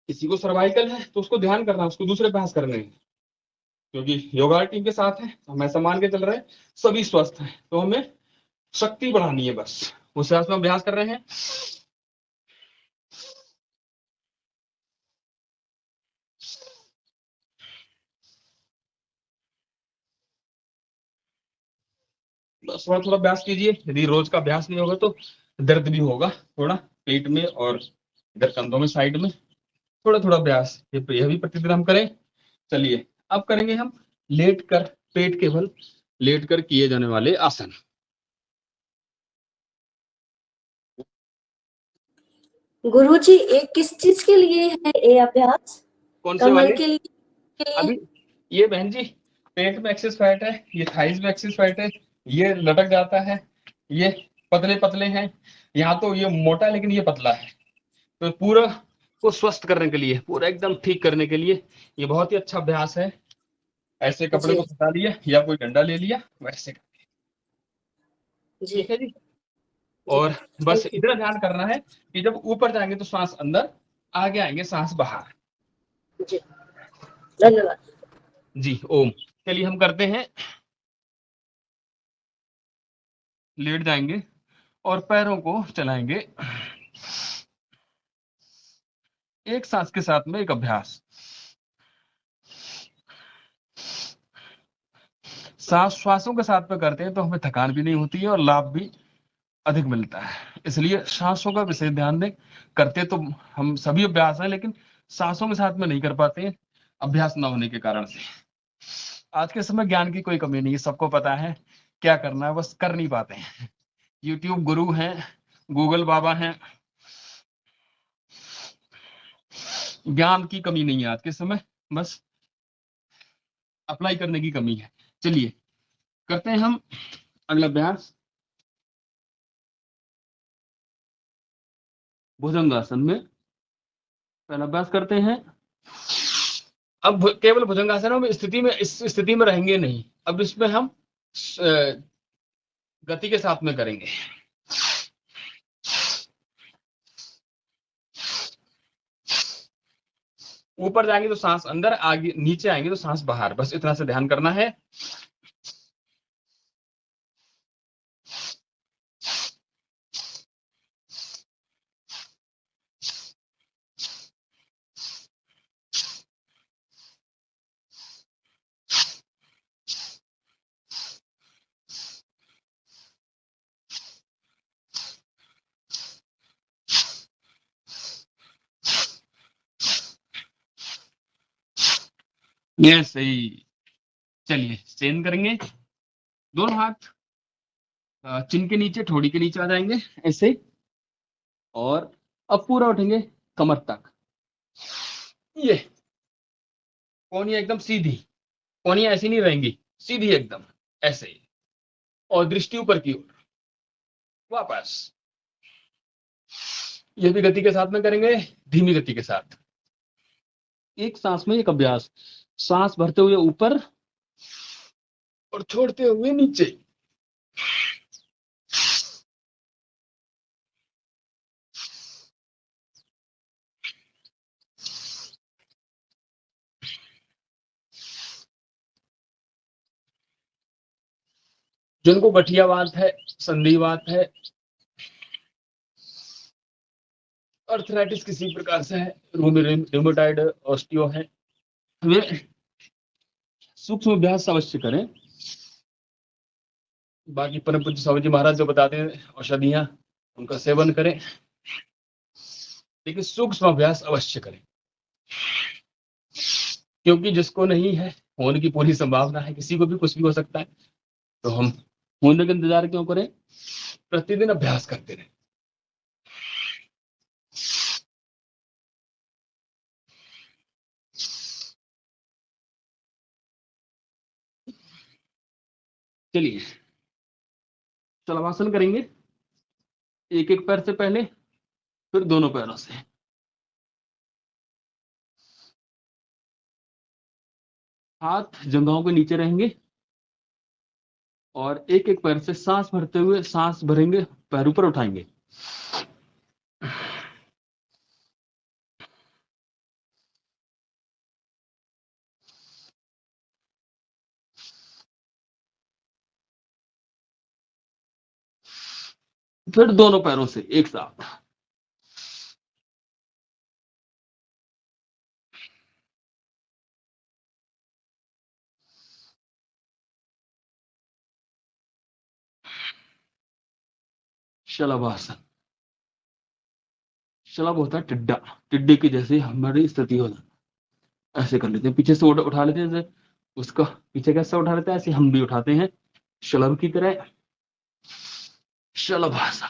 Speaker 4: किसी को सर्वाइकल है तो उसको ध्यान करना, उसको दूसरे अभ्यास करने हैं, क्योंकि योगा टीम के साथ है, हम ऐसा मान के चल रहे हैं सभी स्वस्थ हैं, तो हमें शक्ति बढ़ानी है बस, उस हिसाब से हम अभ्यास कर रहे हैं। बस थोड़ा थोड़ा अभ्यास कीजिए। यदि रोज का अभ्यास नहीं होगा तो दर्द भी होगा थोड़ा पेट में और इधर कंधों में साइड में। थोड़ा थोड़ा अभ्यास यह भी प्रतिदिन हम करें। चलिए अब करेंगे हम लेट कर, पेट के बल लेट कर किए जाने वाले आसन।
Speaker 6: गुरुजी, ये किस चीज के लिए है ये अभ्यास?
Speaker 4: कौन से
Speaker 6: कमर
Speaker 4: वाले?
Speaker 6: के लिए?
Speaker 4: अभी ये बहन जी पेट में एक्सेस फैट है, ये थाइज में एक्सेस फैट है, ये लटक जाता है, ये पतले पतले हैं, यहाँ तो ये मोटा है लेकिन ये पतला है। तो पूरा को स्वस्थ करने के लिए, पूरा एकदम ठीक करने के लिए ये बहुत ही अच्छा अभ्यास है। ऐसे कपड़े
Speaker 6: जी
Speaker 4: को फंसा लिया या कोई डंडा ले लिया वैसे,
Speaker 6: जी
Speaker 4: ठीक है जी।
Speaker 6: जी।
Speaker 4: और बस
Speaker 6: थैंक यू।
Speaker 4: इतना ध्यान करना है कि जब ऊपर जाएंगे तो सांस अंदर, आगे आएंगे सांस बाहर।
Speaker 6: जी, धन्यवाद।
Speaker 4: जी ओम। चलिए हम करते हैं। लेट जाएंगे और पैरों को चलाएंगे एक सांस के साथ में एक अभ्यास। सांस श्वासों के साथ में करते हैं तो हमें थकान भी नहीं होती है और लाभ भी अधिक मिलता है, इसलिए सांसों का विशेष ध्यान दें। करते तो हम सभी अभ्यास है लेकिन सांसों के साथ में नहीं कर पाते हैं अभ्यास ना होने के कारण से। आज के समय ज्ञान की कोई कमी नहीं है, सबको पता है क्या करना है, बस कर नहीं पाते हैं। यूट्यूब गुरु हैं, गूगल बाबा हैं, ज्ञान की कमी नहीं है आज के समय, बस अप्लाई करने की कमी है। चलिए करते हैं हम अगला अभ्यास भुजंगासन में। पहला अभ्यास करते हैं। अब केवल भुजंगासन में स्थिति में, इस स्थिति में रहेंगे नहीं, अब इसमें हम गति के साथ में करेंगे। ऊपर जाएंगे तो सांस अंदर, आगे नीचे आएंगे तो सांस बाहर, बस इतना से ध्यान करना है। ये सही। चलिए चेंज करेंगे। दोनों हाथ चिन के नीचे, ठोड़ी के नीचे आ जाएंगे ऐसे, और अब पूरा उठेंगे कमर तक। ये कोहनियां एकदम सीधी, कोहनियां ऐसी नहीं रहेंगी, सीधी एकदम ऐसे, और दृष्टि ऊपर की ओर। वापस ये भी गति के साथ में करेंगे, धीमी गति के साथ। एक सांस में एक अभ्यास, सांस भरते हुए ऊपर और छोड़ते हुए नीचे। जिनको गठियावात है, संधिवात है, अर्थराइटिस किसी प्रकार से है, रूमेटाइड ऑस्टियो है, वे सूक्ष्म अभ्यास अवश्य करें। बाकी परम पूज्य स्वामी जी महाराज जो बताते हैं औषधियां, उनका सेवन करें, लेकिन सूक्ष्म अभ्यास अवश्य करें, क्योंकि जिसको नहीं है होने की पूरी संभावना है, किसी को भी कुछ भी हो सकता है, तो हम होने का इंतजार क्यों करें, प्रतिदिन अभ्यास करते रहें। चलिए शलभासन करेंगे, एक एक पैर से पहले फिर दोनों पैरों से। हाथ जंघाओं के नीचे रहेंगे और एक एक पैर से सांस भरते हुए सांस भरेंगे, पैर ऊपर उठाएंगे। फिर दोनों पैरों से एक साथ। शलभासन। शलभ होता है टिड्डा, टिड्डे की जैसे हमारी स्थिति हो जाए, ऐसे कर लेते हैं, पीछे से उठा लेते हैं, जैसे उसका पीछे कैसे उठा लेते हैं ऐसे हम भी उठाते हैं शलभ की तरह। शलभासन।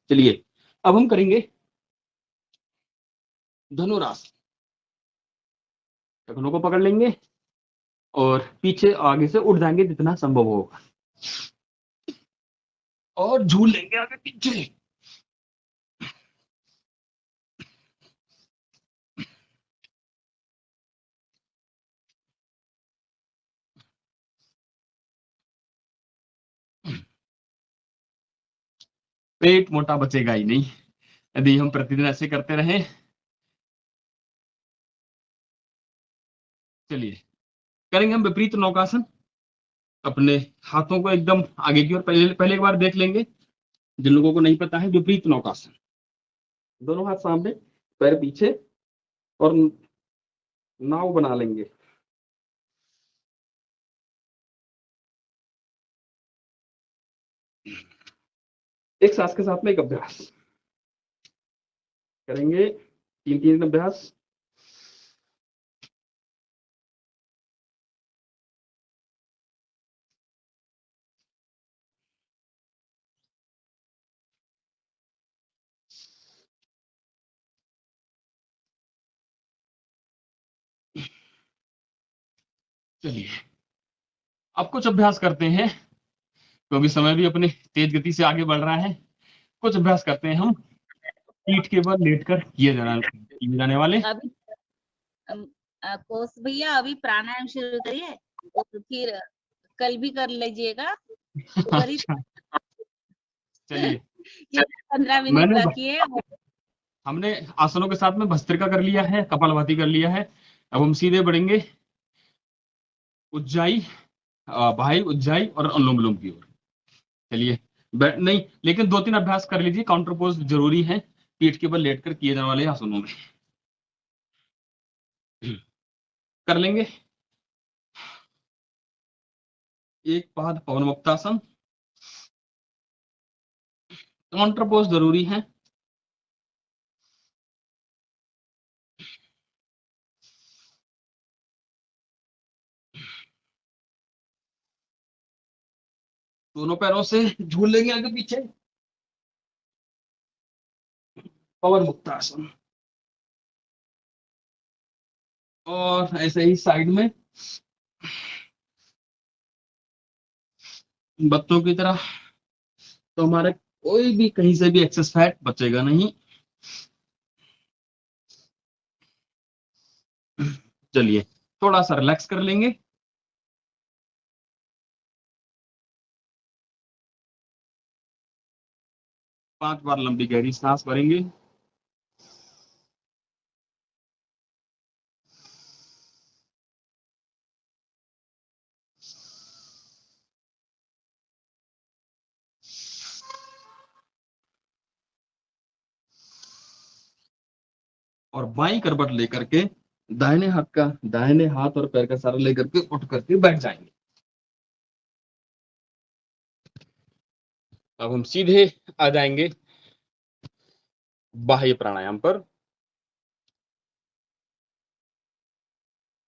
Speaker 4: चलिए अब हम करेंगे धनुरासन। टखनों को पकड़ लेंगे और पीछे आगे से उठ जाएंगे जितना संभव होगा और झूल लेंगे आगे पीछे। पेट मोटा बचेगा ही नहीं यदि हम प्रतिदिन ऐसे करते रहें। चलिए करेंगे हम विपरीत नौकासन। अपने हाथों को एकदम आगे की ओर पहले पहले एक बार देख लेंगे, जिन लोगों को नहीं पता है। विपरीत नौकासन, दोनों हाथ सामने, पैर पीछे और नाव बना लेंगे। एक सांस के साथ में एक अभ्यास करेंगे, 3-3 अभ्यास। चलिए अब कुछ अभ्यास करते हैं, क्योंकि समय भी अपनी तेज गति से आगे बढ़ रहा है। कुछ अभ्यास करते हैं हम पीठ के बल लेटकर किए जाने वाले।
Speaker 7: अभी कोस भैया अभी प्राणायाम शुरू करिए और फिर कल भी कर लीजिएगा।
Speaker 4: अच्छा चलिए
Speaker 7: 15 मिनट बाकी है।
Speaker 4: हमने आसनों के साथ में भस्त्रिका कर लिया है, कपालभाति कर लिया है। अब हम सीधे बढ़ेंगे उज्जाई, बाह्य उज्जाई और अनुलोम विलोम की ओर। चलिए नहीं, लेकिन 2-3 अभ्यास कर लीजिए, काउंटर पोज जरूरी है पीठ के बल लेटकर किए जाने वाले आसनों में। कर लेंगे एक पाद पवन मुक्तासन। काउंटर पोज जरूरी है। दोनों पैरों से झूल लेंगे आगे पीछे, पवन मुक्तासन। और ऐसे ही साइड में बच्चों की तरह, तो हमारे कोई भी कहीं से भी एक्सेस फैट बचेगा नहीं। चलिए थोड़ा सा रिलैक्स कर लेंगे। पांच बार लंबी गहरी सांस भरेंगे। और बाईं करवट लेकर के दाहिने हाथ और पैर का सहारा लेकर के उठ करके बैठ जाएंगे। अब हम सीधे आ जाएंगे बाह्य प्राणायाम पर।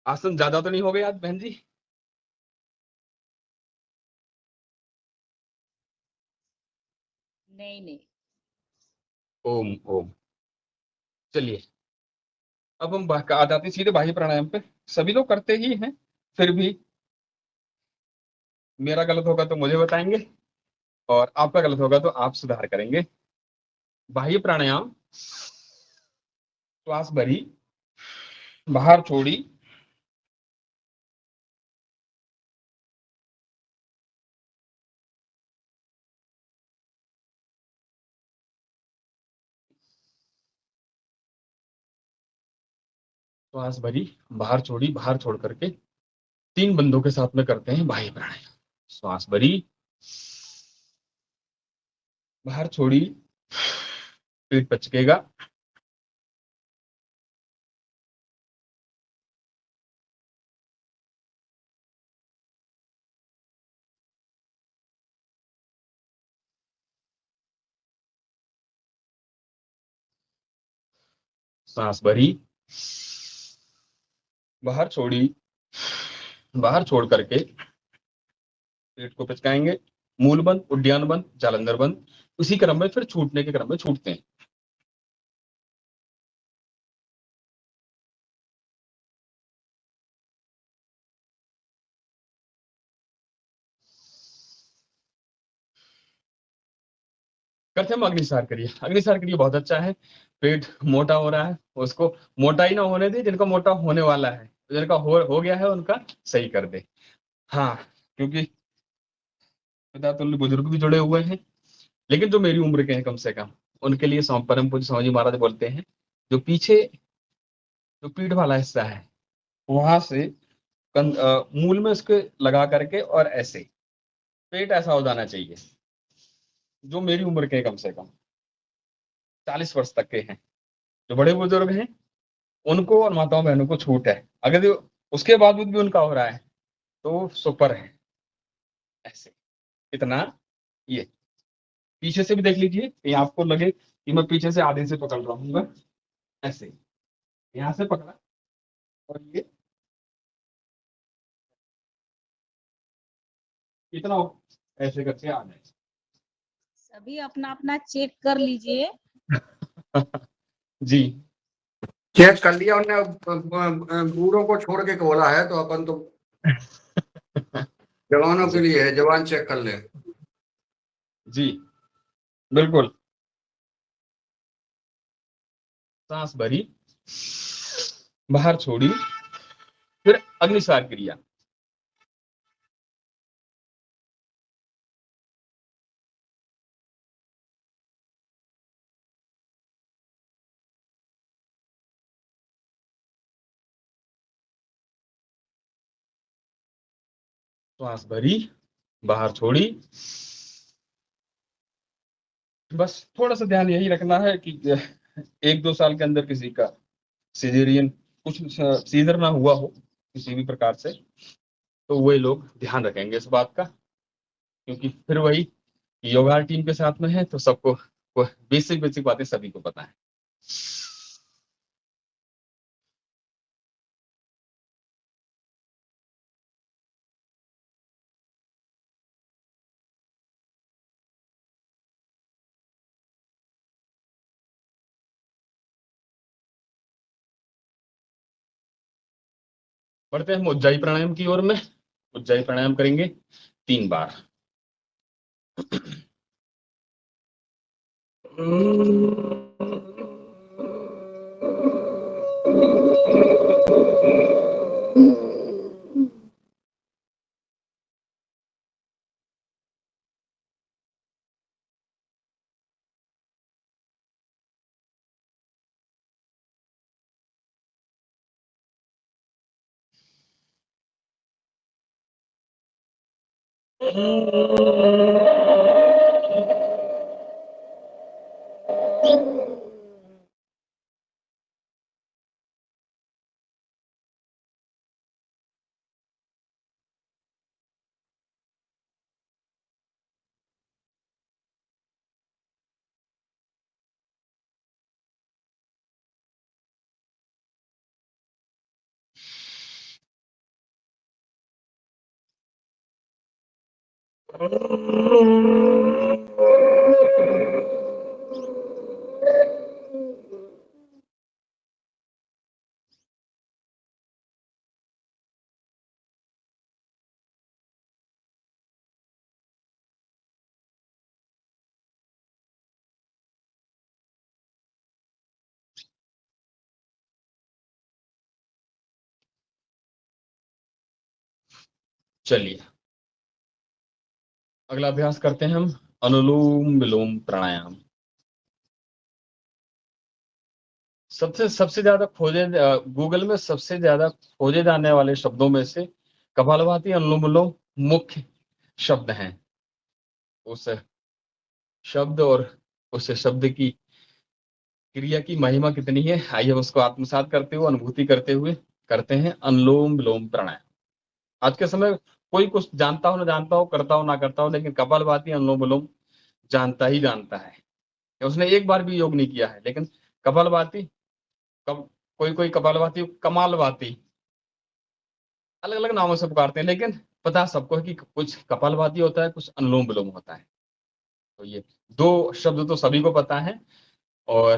Speaker 4: आसन ज्यादा तो नहीं हो गए आज बहन जी?
Speaker 7: नहीं।
Speaker 4: ओम ओम। चलिए अब हम आ जाते हैं सीधे बाह्य प्राणायाम पे। सभी लोग करते ही हैं, फिर भी मेरा गलत होगा तो मुझे बताएंगे और आपका गलत होगा तो आप सुधार करेंगे। बाह्य प्राणायाम, श्वास भरी, बाहर छोड़ी, श्वास भरी, बाहर छोड़ी, बाहर छोड़ करके 3 बंदों के साथ में करते हैं बाह्य प्राणायाम। श्वास भरी, बाहर छोड़ी, पेट पचकेगा, सांस भरी, बाहर छोड़ी, बाहर छोड़ करके पेट को पिचकाएंगे, मूल बंद, उड्डयन बंद, जालंधर बंद, उसी क्रम में फिर छूटने के क्रम में छूटते हैं। करते हम अग्निसार करिए। अग्निसार करिए बहुत अच्छा है। पेट मोटा हो रहा है, उसको मोटा ही ना होने दे, जिनका मोटा होने वाला है, जिनका हो गया है उनका सही कर दे। हाँ, क्योंकि पिता तुल्य बुजुर्ग भी जुड़े हुए हैं, लेकिन जो मेरी उम्र के हैं कम से कम, उनके लिए परम पूज्य स्वामी जी महाराज बोलते हैं, जो पीछे जो पीठ वाला हिस्सा है वहां से मूल में उसके लगा करके और ऐसे पेट ऐसा हो जाना चाहिए। जो मेरी उम्र के हैं, कम से कम 40 वर्ष तक के हैं, जो बड़े बुजुर्ग हैं, उनको और माताओं बहनों को छूट है। अगर जो उसके बावजूद भी उनका हो रहा है तो सुपर है। ऐसे इतना, ये पीछे से भी देख लीजिए, कहीं आपको लगे कि मैं पीछे से आधे से पकड़ रहा हूँ, ऐसे यहां से पकड़ा और ये इतना ऐसे करके आ जाए।
Speaker 7: सभी अपना अपना चेक कर लीजिए।
Speaker 4: जी,
Speaker 5: चेक कर लिया उनने, बूढ़ों को छोड़ के बोला है, तो अपन तो जवानों के लिए है, जवान चेक कर ले।
Speaker 4: जी बिल्कुल। सांस भरी, बाहर छोड़ी, फिर अग्निसार क्रिया। श्वास भरी, बाहर छोड़ी। बस थोड़ा सा ध्यान यही रखना है कि 1-2 साल के अंदर किसी का सिजेरियन, कुछ सीजर ना हुआ हो किसी भी प्रकार से, तो वही लोग ध्यान रखेंगे इस बात का, क्योंकि फिर वही योगा टीम के साथ में है, तो सबको बेसिक बेसिक बातें सभी को पता है। बढ़ते हैं हम उज्जाई प्राणायाम की ओर में। उज्जाई प्राणायाम करेंगे 3 बार। चलिए अगला अभ्यास करते हैं हम, अनुलोम विलोम प्राणायाम। सबसे ज्यादा खोजे गूगल में सबसे ज्यादा खोजे जाने वाले शब्दों में से कपालभाति, अनुलोम विलोम मुख्य शब्द हैं। उस शब्द और उस शब्द की क्रिया की महिमा कितनी है, आइए उसको आत्मसात करते हुए, अनुभूति करते हुए करते हैं अनुलोम विलोम प्राणायाम। आज के समय कोई कुछ जानता हो ना जानता हो, करता हो ना करता हो, लेकिन कपालभाति, अनुलोम विलोम जानता ही जानता है। उसने एक बार भी योग नहीं किया है, लेकिन कपालभाति, कोई कपालभाति, कमालभाति, अलग अलग नामों से पुकारते हैं, लेकिन पता सबको है कि कुछ कपालभाति होता है, कुछ अनुलोम विलोम होता है। तो ये दो शब्द तो सभी को पता है, और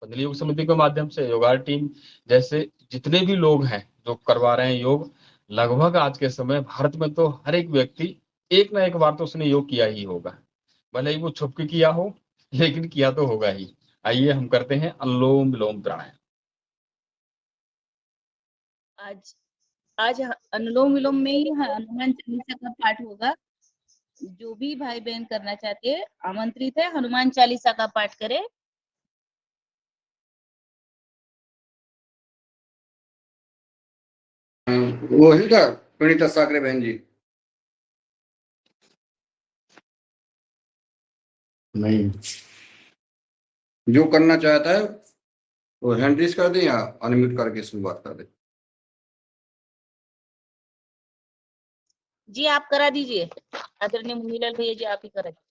Speaker 4: पतंजलि योग समिति के माध्यम से योगा टीम जैसे जितने भी लोग हैं जो करवा रहे हैं योग, लगभग आज के समय भारत में तो हर एक व्यक्ति एक ना एक बार तो उसने योग किया ही होगा, भले ही वो छुप के किया हो, लेकिन किया तो होगा ही। आइए हम करते हैं अनुलोम विलोम प्राणायाम।
Speaker 7: आज अनुलोम विलोम में ही हनुमान चालीसा का पाठ होगा। जो भी भाई बहन करना चाहते हैं आमंत्रित है, हनुमान चालीसा का पाठ करें।
Speaker 5: वो है क्या प्रणीता साकरे बहन जी? नहीं, जो करना चाहता है वो हैंड रेज कर दे या अनम्यूट करके शुरुआत कर दे।
Speaker 7: जी आप करा दीजिए, आदरणीय मुनीलाल भैया जी, आप ही करा दीजिए।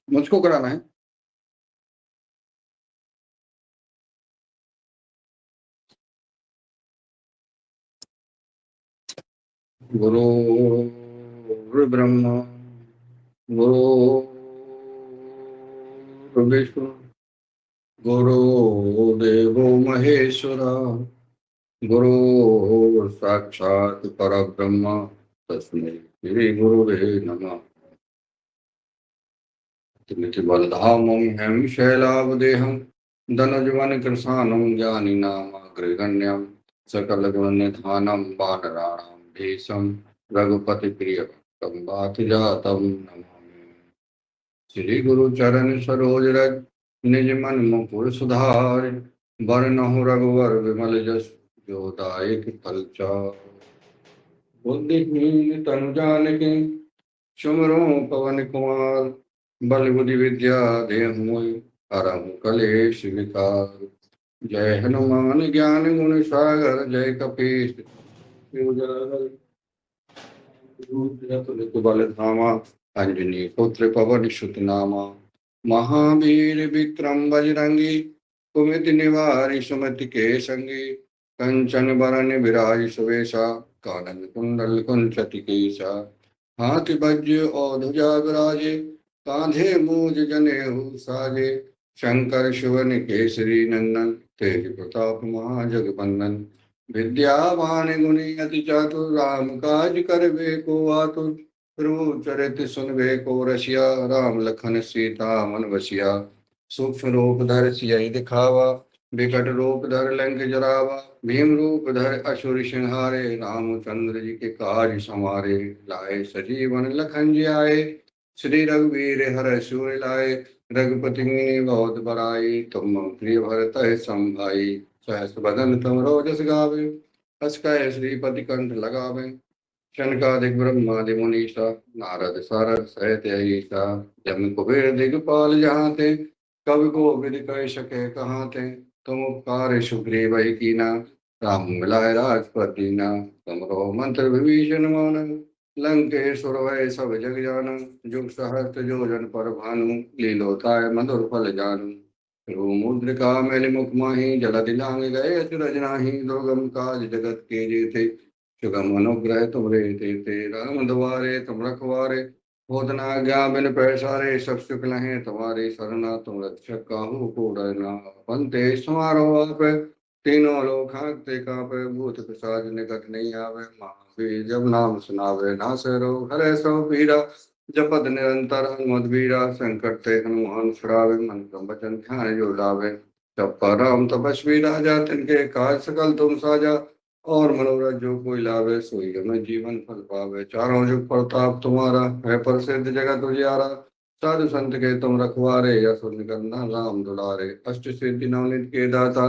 Speaker 5: मुझको कराना है? गुरु ब्रह्मा गुरु विष्णु गुरुदेवो महेश्वरा गुरु साक्षात परब्रह्म तस्मै श्री गुरुवे नमः। बलधामं हेम शैलावदेहं धनुजवन कृशानं ज्ञानिनामग्रगण्यं सकलगुणनिधानं वानराणां भेषं रघुपतिप्रियभक्तं वातजातं नमामि। श्री गुरु चरण सरोज रज निज मन मुकुर सुधारि वरनहु रघुवर विमल जस जो दायक फलचारि। बुद्धिहीन तनु जानकी सुमिरो पवन कुमार बल बुद्धि विद्या देहु मोहि हरहु कलेश विकार। जय हनुमान ज्ञान गुण सागर जय कपीश बल धामा अंजनी पुत्र पवन सुत नामा। महावीर विक्रम बजरंगी कुमति निवारि सुमति के संगी। कंचन बरन विराज सुवेशा कानन कुंडल कुंचति केसा। हाथी वज्र और ध्वजा विराजे कांधे मूज जनेऊ साजे। शंकर शिवन केसरी नंदन तेज प्रताप महाजगबंदन। विद्यावान गुणी अति चातुर राम काज करबे को आतुर। प्रभु चरित सुनबे को रसिया राम लखन सीता मन बसिया। सूक्ष्म रूप धर सियहि दिखावा विकट रूप धर लंक जरावा। भीम रूप धर असुर संहारे रामचंद्र जी के काज समारे। लाए सजीवन लखन जी आए श्री रघुवीर हर सूर लाए। रघुपति बहुत बड़ाई तुम प्रिय भरत संभाई। सहस बदन तुम रोजस गावे हस कह श्रीपति कंठ लगावे। शनकादिक ब्रह्मादि मुनीषा नारद सारद सहित अहिसा। जम कुबेर दिगपाल जहाँ थे कवि को विधि कह सके कहाँ थे। तुम उपकार सुग्रीव ही कीना राम मिलाए राजपद दीना। तुमरो मंत्र विभीषण माना लंकेश्वर वै सब जग जाना। जुग सहस्त्र योजन पर भानु लीलोताय मधुर फल जानू। मुद्रिका मेलि मुख माही जलधि लांग गए अचरज नाही। दुर्गम काज जगत के जेते सुगम अनुग्रह तुमरे तेते। राम द्वारे तुम रखवारे होत न आज्ञा बिन पैसारे। सब सुख लहें तुम्हारी सरना तुम रक्षक काहू को डरना। पंते समारो आप तीनों लोग हाँकते कांपे। भूत पिशाच निकट नहीं आवे महावीर जब नाम सुनावे नासे रोग हरे सब पीरा। जपद निरंतर हनुमद्वीरा संकट ते हनुमान छुड़ावे। मन क्रम वचन ध्यान जो लावे। जप राम तपस्वी राजा तिनके काज सकल तुम साजा। और मनोरथ जो कोई लावे सोई हमें जीवन फल पावे। चारों जुग प्रताप तुम्हारा है प्रसिद्ध जगत उजियारा। साधु संत के तुम रखवारे असुर निकंदन राम दुलारे। अष्ट सिद्धि नवनिध के दाता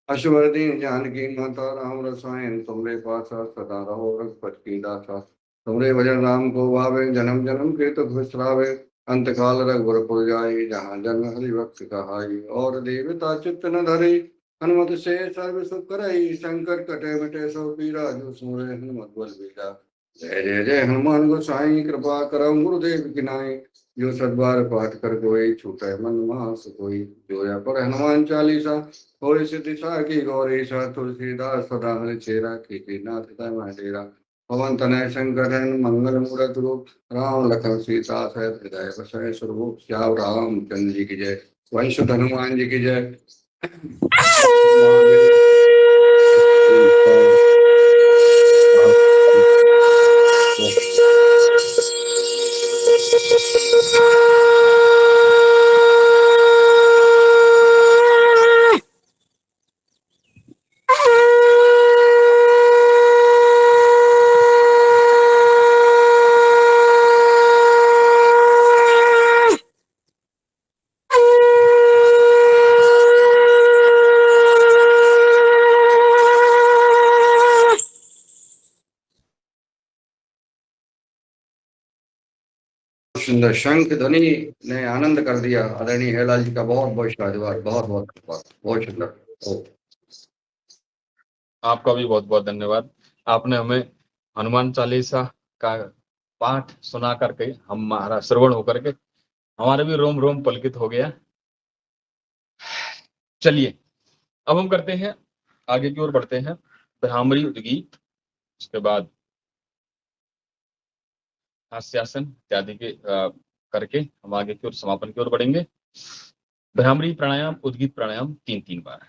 Speaker 5: अश्वर दीन जानकी माता। राम रसायन तुमरे पासा सदा रहो रघुपति की दासा। तुमरे भजन राम को भावे जन्म जन्म के तो घुसरावे। अंत काल रघुवर जाई जहाँ जन्म हरि भक्त कहाई। और देवता चित्त न धरे हनुमत से सर्व सुख करई। संकट कटे मिटे सब पीरा जो सुमरे हनुमत बल बीरा। जय जय जय हनुमान गोसाई कृपा करम गुरुदेव की नाई। जो सद्बार पाठ कर कोई छूटे मन मास कोई। जो या पर हनुमान चालीसा होय सिद्धि की गौरीशा। तुलसीदास सदा हरिचेरा की नाथ डेरा। पवन तनय संकटन मंगल मूरत रूप। राम लखन सीता सहित हृदय बसय स्वरूप। श्याम रामचंद्र जी की जय। वंश हनुमान जी की जय। सुंदर शंख ध्वनि ने आनंद कर दिया। आदरणीय हेलाल जी का बहुत बहुत शाहजवार, बहुत बहुत धन्यवाद, बहुत सुंदर।
Speaker 4: आपका भी बहुत बहुत धन्यवाद। आपने हमें हनुमान चालीसा का पाठ सुना करके, हमारा श्रवण होकर के हमारे भी रोम रोम पलकित हो गया। चलिए अब हम करते हैं, आगे की ओर बढ़ते हैं। भ्रामरी उद्गीत, उसके बाद हास्यासन इत्यादि के करके हम आगे की ओर समापन की ओर बढ़ेंगे। भ्रामरी प्राणायाम, उद्गीत प्राणायाम 3-3 बार।